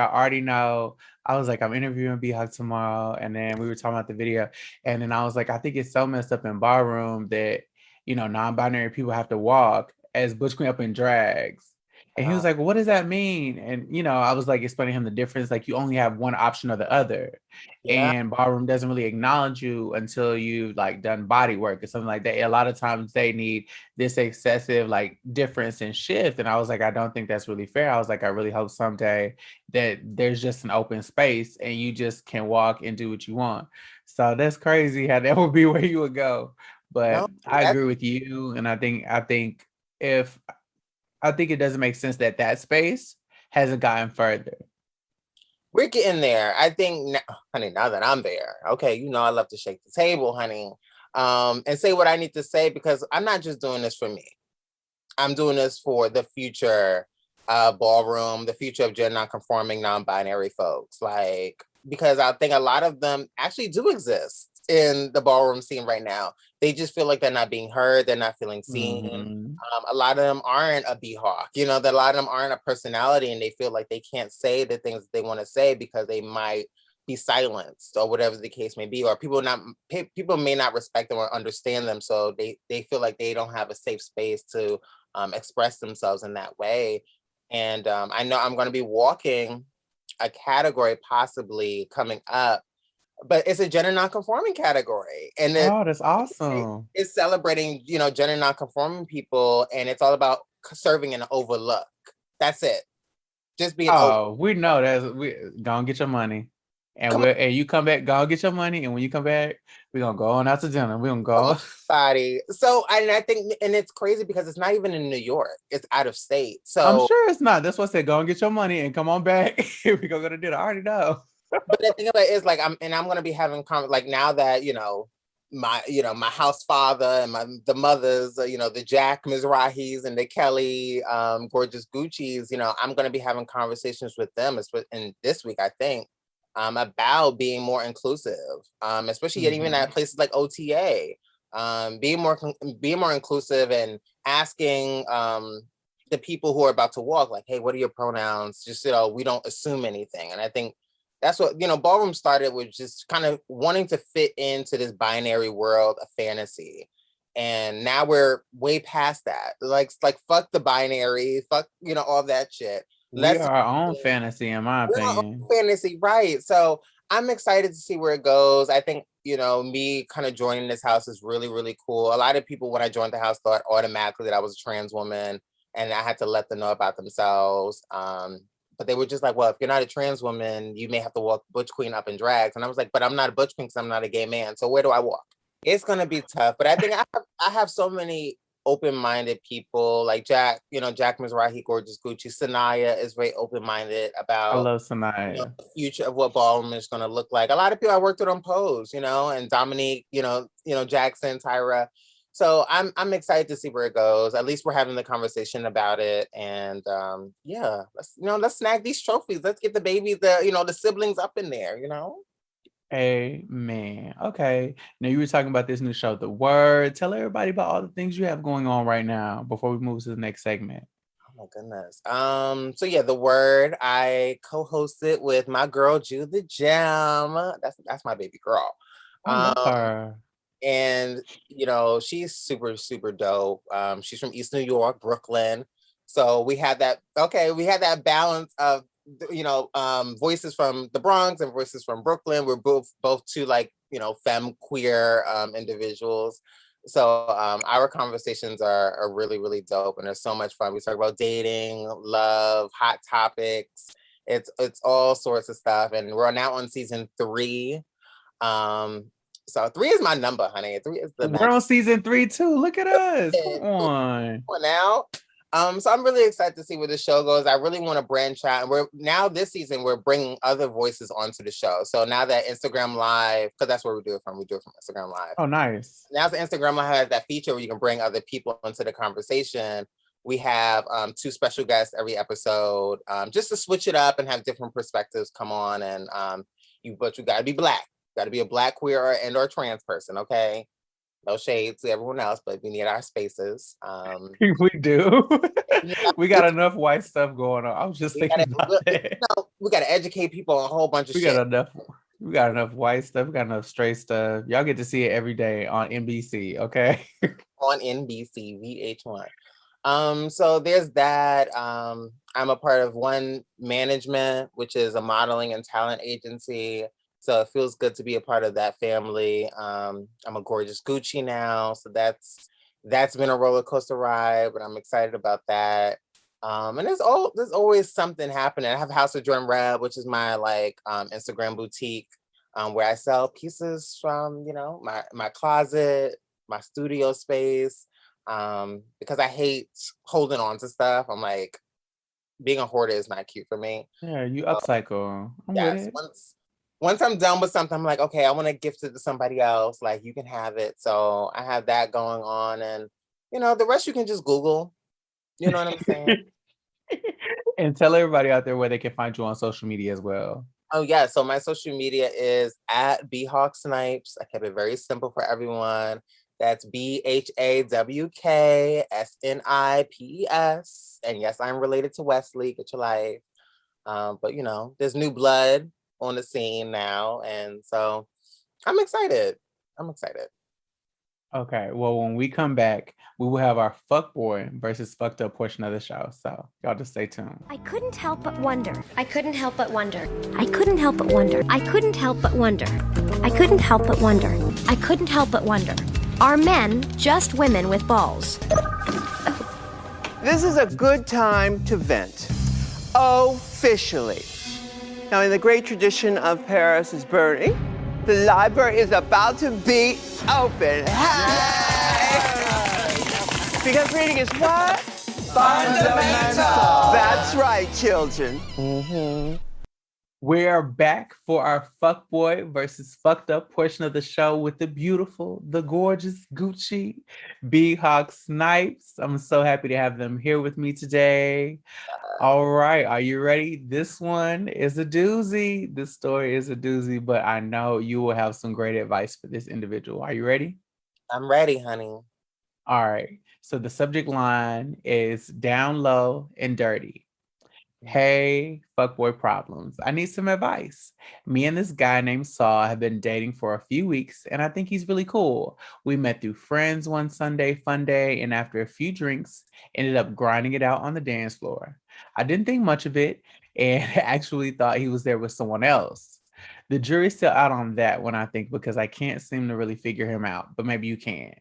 already know. I was like, I'm interviewing B-Hawk tomorrow, and then we were talking about the video, and then I was like, I think it's so messed up in ballroom that non-binary people have to walk as Butch Queen up in drags. And he was like, what does that mean? And I was like explaining him the difference. Like you only have one option or the other. Yeah, And ballroom doesn't really acknowledge you until you've like done body work or something like that. A lot of times they need this excessive like difference and shift. And I was like, I don't think that's really fair. I was like, I really hope someday that there's just an open space and you just can walk and do what you want. So that's crazy how that would be where you would go. But no, I that's agree with you. And if I think it doesn't make sense that that space hasn't gotten further. we're getting there. I think, honey, now that I'm there, okay, I love to shake the table, honey, and say what I need to say, because I'm not just doing this for me. I'm doing this for the future ballroom, the future of gender non-conforming, non-binary folks. Like, because I think a lot of them actually do exist in the ballroom scene right now. They just feel like they're not being heard. They're not feeling seen. Mhm. A lot of them aren't a B-Hawk. That a lot of them aren't a personality, and they feel like they can't say the things that they want to say because they might be silenced or whatever the case may be, or people may not respect them or understand them. So they feel like they don't have a safe space to express themselves in that way. And I know I'm going to be walking a category possibly coming up, but it's a gender non-conforming category, and Oh, that's awesome. it's celebrating gender non-conforming people, and it's all about serving an overlook. That's it. Just being over. Oh, we know that. We go and get your money, and Come on, you come back. Go and get your money, and when you come back, we're gonna go on out to dinner. We're gonna come on, go. body. So, and I think, and it's crazy because it's not even in New York; it's out of state. I'm So, sure it's not. That's what I said. Go and get your money and come on back. We gonna go to dinner. I already know. but the thing about it is, like, I'm going to be having like now that my house father and the mothers, the Jack Mizrahis and the Kelly gorgeous Gucci's, I'm going to be having conversations with them in this week, I think, about being more inclusive, especially even at places like OTA, being more inclusive and asking the people who are about to walk, like, hey, what are your pronouns? Just we don't assume anything. And I think that's what ballroom started with, just kind of wanting to fit into this binary world of fantasy, and now we're way past that. Like fuck the binary, fuck all that shit. We Let's are our own fantasy, in my we're our opinion. own fantasy, right? So I'm excited to see where it goes. I think me kind of joining this house is really, really cool. A lot of people, when I joined the house, thought automatically that I was a trans woman, and I had to let them know about themselves. But they were just like, well, if you're not a trans woman, you may have to walk Butch Queen up in drags. And I was like, but I'm not a Butch Queen because I'm not a gay man. So where do I walk? It's going to be tough. But I think I have so many open-minded people like Jack, Jack Mizrahi, gorgeous Gucci. Sanaya is very open-minded I about love Sanaya. the future of what ballroom is going to look like. A lot of people I worked with on Pose, and Dominique, Jackson, Tyra. So I'm excited to see where it goes. At least we're having the conversation about it, and yeah, let's snag these trophies. Let's get the babies, the siblings up in there. Amen. Okay. Now you were talking about this new show, The Word. Tell everybody about all the things you have going on right now before we move to the next segment. Oh my goodness. So yeah, The Word. I co-hosted with my girl Ju the Gem. That's my baby girl. I love her. And she's super, super dope. She's from East New York, Brooklyn. So we had that balance of voices from the Bronx and voices from Brooklyn. We're both two femme queer individuals. So our conversations are really, really dope, and they're so much fun. We talk about dating, love, hot topics. It's all sorts of stuff, and we're now on season 3. So 3 is my number, honey. 3 is the We're on season 3 too. Look at us. magic. Come on. Now. So I'm really excited to see where the show goes. I really want to branch out. And we're now this season, we're bringing other voices onto the show. So now that Instagram Live, because that's where we do it from. We do it from Instagram Live. Oh, nice. Now that Instagram Live has that feature where you can bring other people into the conversation. We have 2 special guests every episode, just to switch it up and have different perspectives come on. And but you got to be Black. Got to be a Black, queer, and or trans person, okay? No shade to everyone else, but we need our spaces. We do. We got enough white stuff going on. I was just thinking about that. We got to educate people on a whole bunch of shit. We got enough white stuff. We got enough straight stuff. Y'all get to see it every day on NBC, okay? On NBC, VH1. So there's that. I'm a part of One Management, which is a modeling and talent agency. So it feels good to be a part of that family. I'm a gorgeous Gucci now. So that's been a roller coaster ride, but I'm excited about that. And there's always something happening. I have House of Drum Reb, which is my Instagram boutique, where I sell pieces from, my closet, my studio space. Because I hate holding on to stuff. I'm like, being a hoarder is not cute for me. Yeah, you upcycle. Yes, once I'm done with something, I'm like, okay, I want to gift it to somebody else. Like, you can have it. So I have that going on. And, the rest you can just Google. You know what I'm saying? And tell everybody out there where they can find you on social media as well. Oh, yeah. So my social media is at @BHawkSnipes. I kept it very simple for everyone. That's BHAWKSNIPES. And yes, I'm related to Wesley. Get your life. But, there's new blood on the scene now, and so I'm excited. Okay, well, when we come back, we will have our fuckboy versus fucked up portion of the show, so y'all just stay tuned. I couldn't help but wonder. I couldn't help but wonder. I couldn't help but wonder. I couldn't help but wonder. I couldn't help but wonder. I couldn't help but wonder. Are men just women with balls? This is a good time to vent. Officially. Now, in the great tradition of Paris is burning, the library is about to be open. Hey! Because reading is what? Fundamental. That's right, children. Mm-hmm. We're back for our fuckboy versus fucked up portion of the show with the beautiful, the gorgeous Gucci, B-Hawk Snipes. I'm so happy to have them here with me today. All right, are you ready? This one is a doozy. This story is a doozy, but I know you will have some great advice for this individual. Are you ready? I'm ready, honey. All right, so the subject line is down low and dirty. Hey, fuckboy problems. I need some advice. Me and this guy named Saul have been dating for a few weeks, and I think he's really cool. We met through friends one Sunday fun day, and after a few drinks, ended up grinding it out on the dance floor. I didn't think much of it, and actually thought he was there with someone else. The jury's still out on that one, I think, because I can't seem to really figure him out, but maybe you can.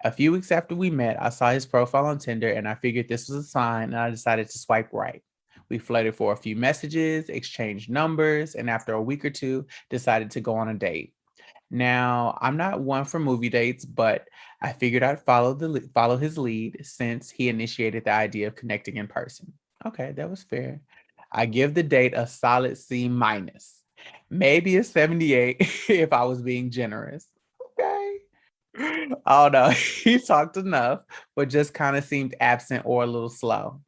A few weeks after we met, I saw his profile on Tinder, and I figured this was a sign, and I decided to swipe right. We flirted for a few messages, exchanged numbers, and after a week or two, decided to go on a date. Now, I'm not one for movie dates, but I figured I'd follow his lead since he initiated the idea of connecting in person. Okay, that was fair. I give the date a solid C-, maybe a 78 if I was being generous. Okay. Oh no, he talked enough, but just kind of seemed absent or a little slow.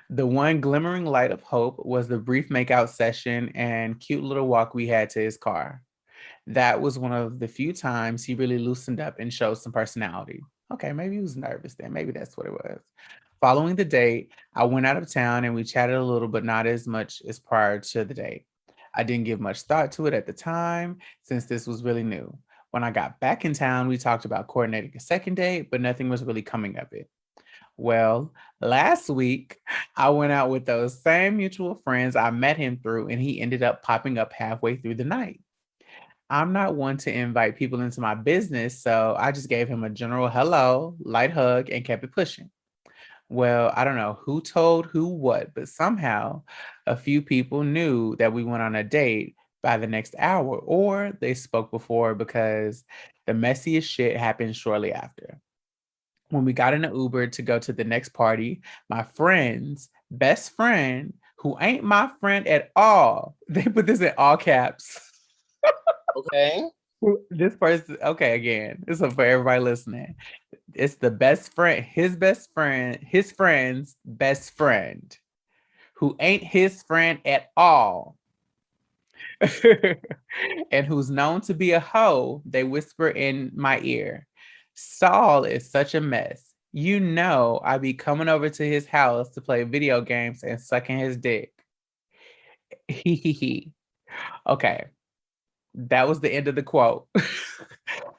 The one glimmering light of hope was the brief makeout session and cute little walk we had to his car. That was one of the few times he really loosened up and showed some personality. Okay, maybe he was nervous then. Maybe that's what it was. Following the date, I went out of town and we chatted a little, but not as much as prior to the date. I didn't give much thought to it at the time since this was really new. When I got back in town, we talked about coordinating a second date, but nothing was really coming of it. Well, last week, I went out with those same mutual friends I met him through, and he ended up popping up halfway through the night. I'm not one to invite people into my business, so I just gave him a general hello, light hug, and kept it pushing. Well, I don't know who told who what, but somehow a few people knew that we went on a date, by the next hour, or they spoke before because the messiest shit happened shortly after. When we got in an Uber to go to the next party, my friend's best friend, who ain't my friend at all, they put this in all caps. Okay. This person, okay, again, this is for everybody listening. It's the best friend, his friend's best friend, who ain't his friend at all. And who's known to be a hoe, they whisper in my ear. Saul is such a mess. You know, I be coming over to his house to play video games and sucking his dick. Okay, that was the end of the quote.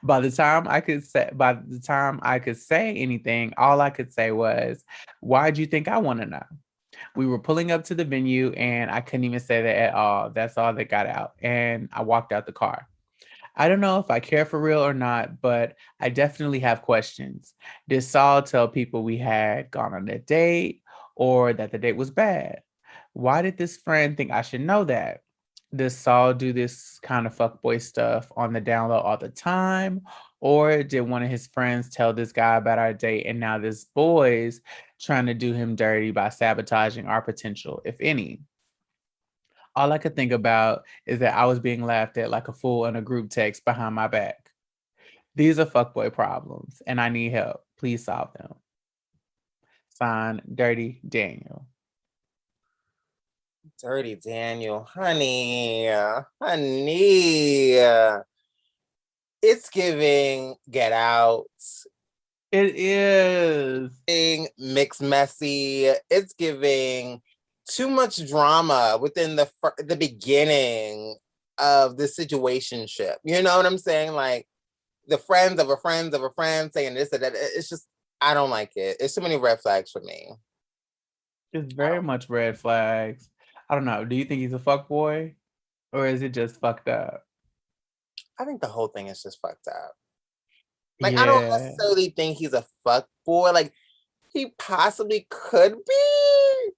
By the time I could say anything, all I could say was, "Why'd you think I want to know?" We were pulling up to the venue and I couldn't even say that at all. That's all that got out. And I walked out the car. I don't know if I care for real or not, but I definitely have questions. Did Saul tell people we had gone on a date or that the date was bad? Why did this friend think I should know that? Does Saul do this kind of fuckboy stuff on the down low all the time? Or did one of his friends tell this guy about our date and now this boy's trying to do him dirty by sabotaging our potential, if any? All I could think about is that I was being laughed at like a fool in a group text behind my back. These are fuckboy problems and I need help. Please solve them. Signed, Dirty Daniel. Dirty Daniel, honey. It's giving Get Out. It is. Mixed Messy. It's giving too much drama within the beginning of the situationship. You know what I'm saying? Like the friends of a friend of a friend saying this and that. It's just, I don't like it. It's too many red flags for me. It's very much red flags. I don't know. Do you think he's a fuckboy? Or is it just fucked up? I think the whole thing is just fucked up. Like, I don't necessarily think he's a fuckboy. Like, he possibly could be.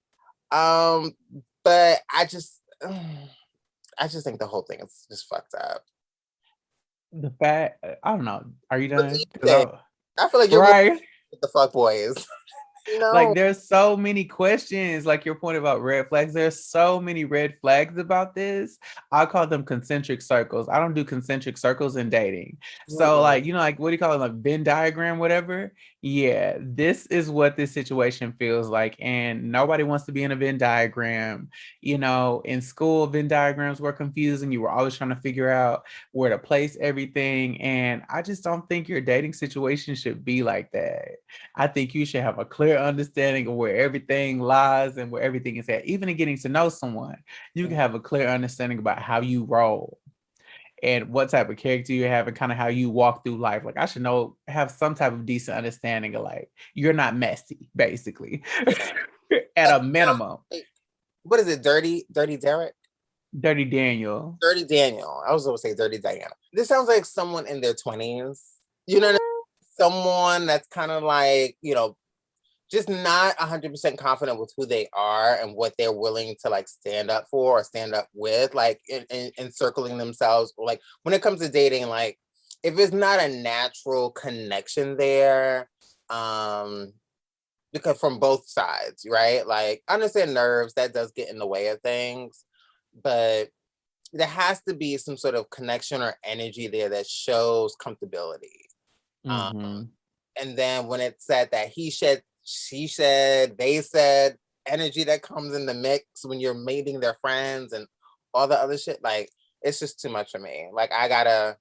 But I just think the whole thing is just fucked up. The fact, I don't know. Are you done? I feel like you're right with the fuckboys. No. Like there's so many questions, like your point about red flags. There's so many red flags about this. I call them concentric circles. I don't do concentric circles in dating. So like, you know, like what do you call it? Like Venn diagram, whatever. Yeah, this is what this situation feels like. And nobody wants to be in a Venn diagram. You know, in school, Venn diagrams were confusing. You were always trying to figure out where to place everything. And I just don't think your dating situation should be like that. I think you should have a clear understanding of where everything lies and where everything is at. Even in getting to know someone, you can have a clear understanding about how you roll and what type of character you have and kind of how you walk through life. Like I should have some type of decent understanding of like, you're not messy, basically, at a minimum. What is it? Dirty Derek? Dirty Daniel. Dirty Daniel. I was going to say Dirty Diana. This sounds like someone in their 20s. You know what I mean? Someone that's kind of like, you know, just not 100% confident with who they are and what they're willing to like stand up for or stand up with, like encircling themselves. Like when it comes to dating, like if it's not a natural connection there, because from both sides, right? Like I understand nerves, that does get in the way of things, but there has to be some sort of connection or energy there that shows comfortability. Mm-hmm. And then when it said that he said, she said, they said, energy that comes in the mix when you're meeting their friends and all the other shit, like it's just too much for me. Like I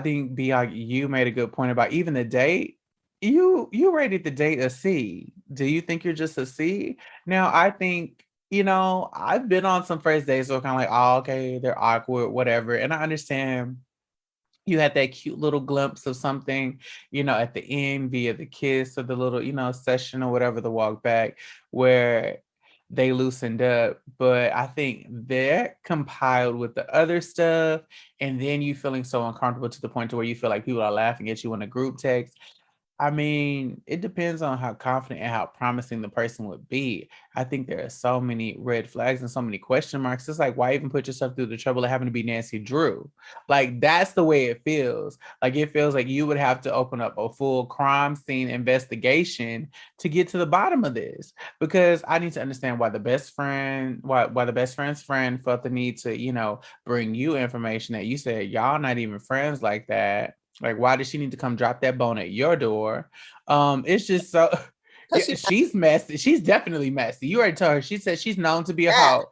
think B.I., you made a good point about even the date. You rated the date a C. Do you think you're just a C? Now I think, you know, I've been on some first dates so kind of like, oh, okay, they're awkward, whatever. And I understand you had that cute little glimpse of something, you know, at the end via the kiss or the little, you know, session or whatever, the walk back where they loosened up. But I think that compiled with the other stuff and then you feeling so uncomfortable to the point to where you feel like people are laughing at you in a group text. I mean, it depends on how confident and how promising the person would be. I think there are so many red flags and so many question marks. It's like, why even put yourself through the trouble of having to be Nancy Drew? Like, that's the way it feels. Like, it feels like you would have to open up a full crime scene investigation to get to the bottom of this. Because I need to understand why the best friend, why the best friend's friend felt the need to, bring you information that you said y'all not even friends like that. Like, why does she need to come drop that bone at your door? It's just so. Yeah, she's messy. She's definitely messy. You already told her. She said she's known to be a hoe.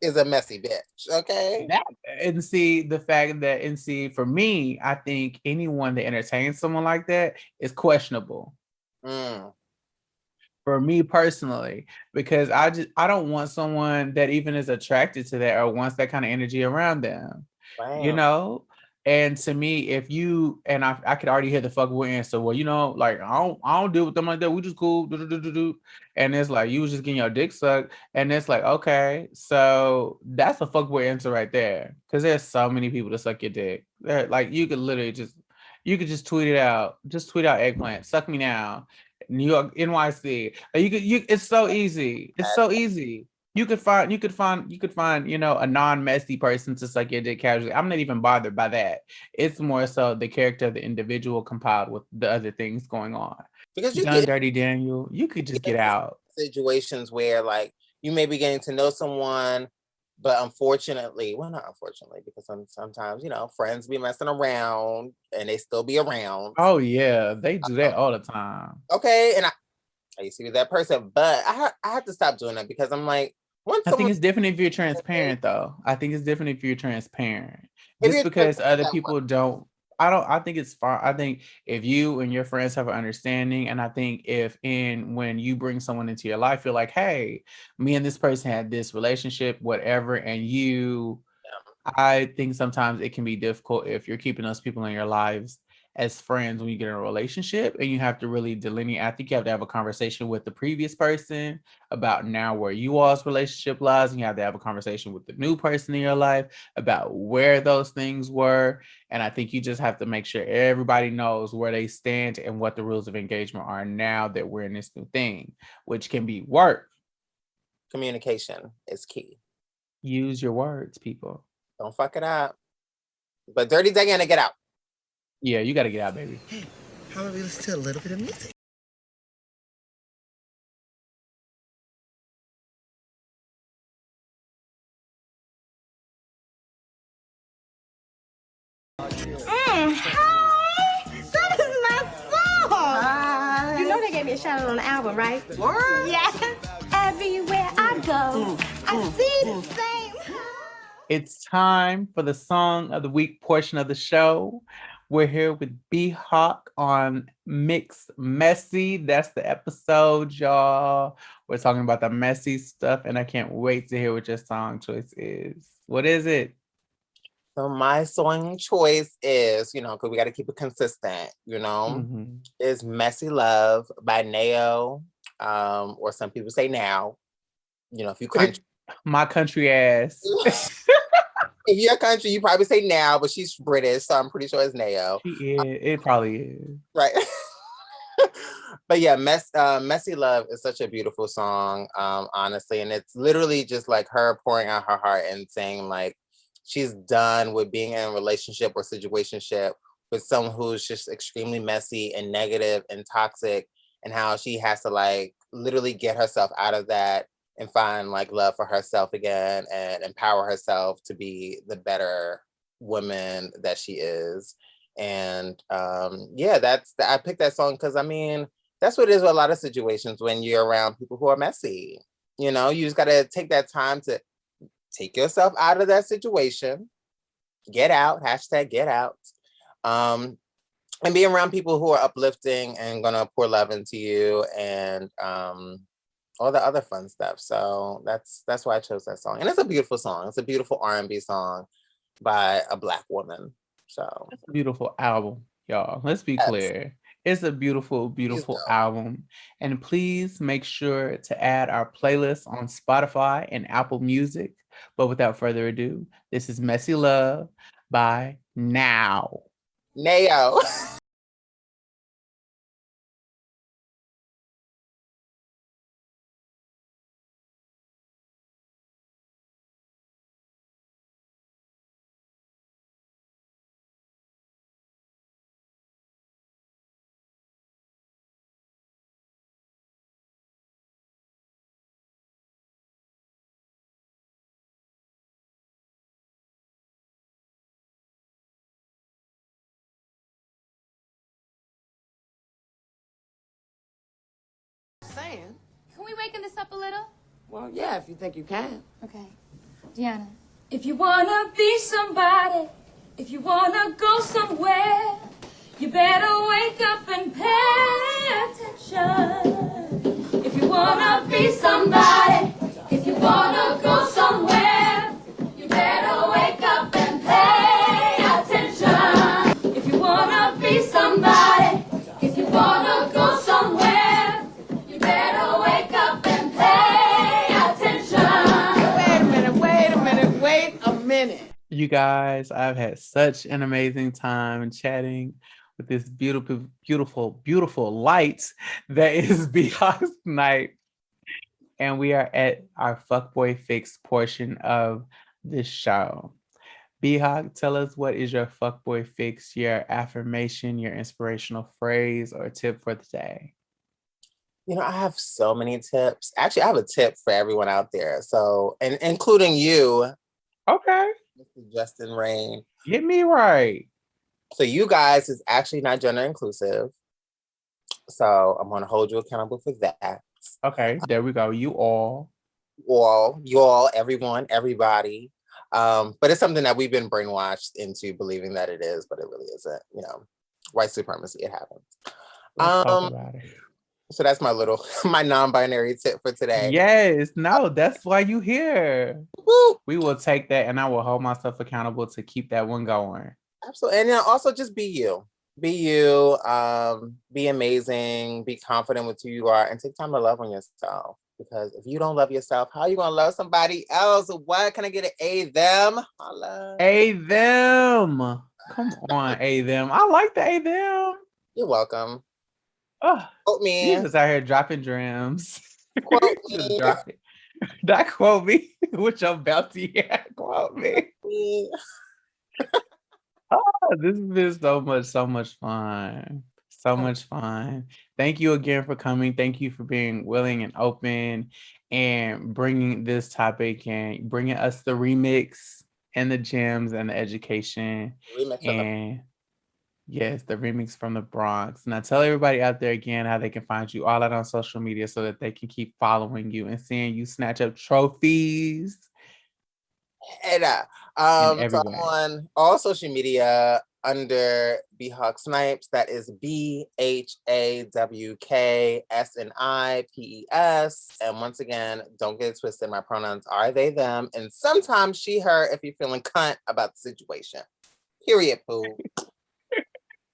Is a messy bitch. Okay. And see the fact that, and see, for me, I think anyone that entertains someone like that is questionable. For me personally, because I don't want someone that even is attracted to that or wants that kind of energy around them. Wow. And to me, if you and I could already hear the fuckboy answer, well, like I don't deal with them like that. We just cool. And it's like you was just getting your dick sucked. And it's like, okay, so that's a fuckboy answer right there. Cause there's so many people to suck your dick. Like you could just tweet it out. Just tweet out eggplant, suck me now. New York, NYC. Like, it's so easy. It's so easy. You could find, a non-messy person to suck your dick casually. I'm not even bothered by that. It's more so the character of the individual compiled with the other things going on. Because Done Dirty Daniel, you could just get out. Situations where like you may be getting to know someone, but not unfortunately, because sometimes, friends be messing around and they still be around. Oh yeah, they do that all the time. Okay, and I used to be that person, but I have to stop doing that because I'm like, I think it's different if you're transparent, though. I think it's different if you're transparent. Just because other people don't, I think it's fine. I think if you and your friends have an understanding, and I think when you bring someone into your life, you're like, hey, me and this person had this relationship, whatever, and I think sometimes it can be difficult if you're keeping those people in your lives as friends when you get in a relationship, and you have to really delineate. I think you have to have a conversation with the previous person about now where you all's relationship lies, and you have to have a conversation with the new person in your life about where those things were. And I think you just have to make sure everybody knows where they stand and what the rules of engagement are now that we're in this new thing, which can be work. Communication is key. Use your words, people. Don't fuck it up. But Dirty Diana, get out. Yeah, you got to get out, baby. Hey, how about we listen to a little bit of music? Hi! That is my song! Hi. You know they gave me a shout out on the album, right? Word? Yes. Everywhere I go, I see the same. It's time for the Song of the Week portion of the show. We're here with B-Hawk on Mix Messy. That's the episode, y'all. We're talking about the messy stuff, and I can't wait to hear what your song choice is. What is it? So my song choice is, because we got to keep it consistent, is Messy Love by Nao, or some people say Now. If you country. My country ass. If you're country, you probably say Now, but she's British, so I'm pretty sure it's Nao. She is. It probably is. Right. But yeah, Messy Love is such a beautiful song, honestly. And it's literally just like her pouring out her heart and saying like she's done with being in a relationship or situationship with someone who's just extremely messy and negative and toxic, and how she has to like literally get herself out of that and find like love for herself again and empower herself to be the better woman that she is. And I picked that song because that's what it is with a lot of situations when you're around people who are messy. You just got to take that time to take yourself out of that situation, get out, #get out, and be around people who are uplifting and gonna pour love into you, and all the other fun stuff. So that's why I chose that song. And it's a beautiful song. It's a beautiful R&B song by a Black woman. So it's a beautiful album, y'all. Let's be clear. It's a beautiful, beautiful album. And please make sure to add our playlist on Spotify and Apple Music. But without further ado, this is Messy Love by Nao. making this up a little? Well, yeah, if you think you can. Okay. Deanna. If you wanna be somebody, if you wanna go somewhere, you better wake up and pay attention. If you wanna be somebody, if you wanna go somewhere, you better wake up and pay attention. If you wanna be somebody, if you wanna go somewhere, you better wake up and pay attention. Wait a minute. You guys, I've had such an amazing time chatting with this beautiful light that is Beehive Snipes. And we are at our fuckboy fix portion of this show. Beehive, tell us, what is your fuckboy fix, your affirmation, your inspirational phrase or tip for the day? You know, I have so many tips. Actually, I have a tip for everyone out there. So, and including you. Okay. Mr. Justin-Rayne. Get me right. So you guys is actually not gender inclusive. So I'm going to hold you accountable for that. Okay, there we go. You all, everyone, everybody. But it's something that we've been brainwashed into believing that it is, but it really isn't. You know, white supremacy, it happens. Let's talk about it. So that's my non-binary tip for today. Yes, no, that's why you here. Woo! We will take that, and I will hold myself accountable to keep that one going. Absolutely. And then also just be you. Be you, be amazing, be confident with who you are, and take time to love on yourself. Because if you don't love yourself, how are you gonna love somebody else? What can I get an A them? A them. Come on, A them. I like the A them. You're welcome. Oh, quote me. You just out here dropping drams. Quote me. Not quote me with your bounty. Yeah, quote me. Oh, this has been so much fun. So much fun. Thank you again for coming. Thank you for being willing and open and bringing this topic and bringing us the remix and the gems and the education. Yes, the remix from the Bronx. Now tell everybody out there again how they can find you all out on social media so that they can keep following you and seeing you snatch up trophies. And so I'm on all social media under Beehawk Snipes. That is BHAWKSNIPES. And once again, don't get it twisted. My pronouns are they, them, and sometimes she, her if you're feeling cunt about the situation. Period, poo.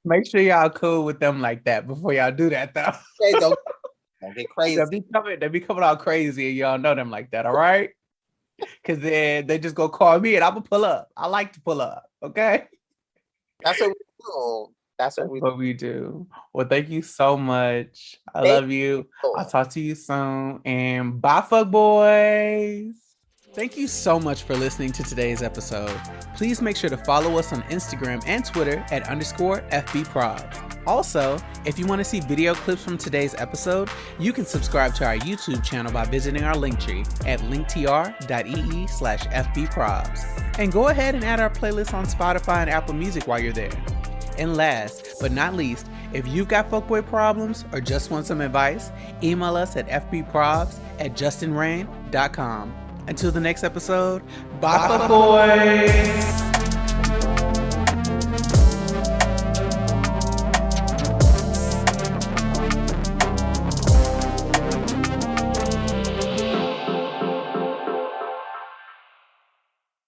Make sure y'all cool with them like that before y'all do that, though. Okay, don't get crazy. They be coming out crazy, and y'all know them like that, all right? Because then they just go call me, and I'm gonna pull up. I like to pull up, okay? That's what we do. That's what we do. Well, thank you so much. I love you. I'll talk to you soon, and bye, fuck boys. Thank you so much for listening to today's episode. Please make sure to follow us on Instagram and Twitter at _FBProbs. Also, if you want to see video clips from today's episode, you can subscribe to our YouTube channel by visiting our linktree at linktr.ee/FBProbs. And go ahead and add our playlist on Spotify and Apple Music while you're there. And last but not least, if you've got fuckboy problems or just want some advice, email us at fbprobs@justinrayne.com. Until the next episode, bye, fuckboys!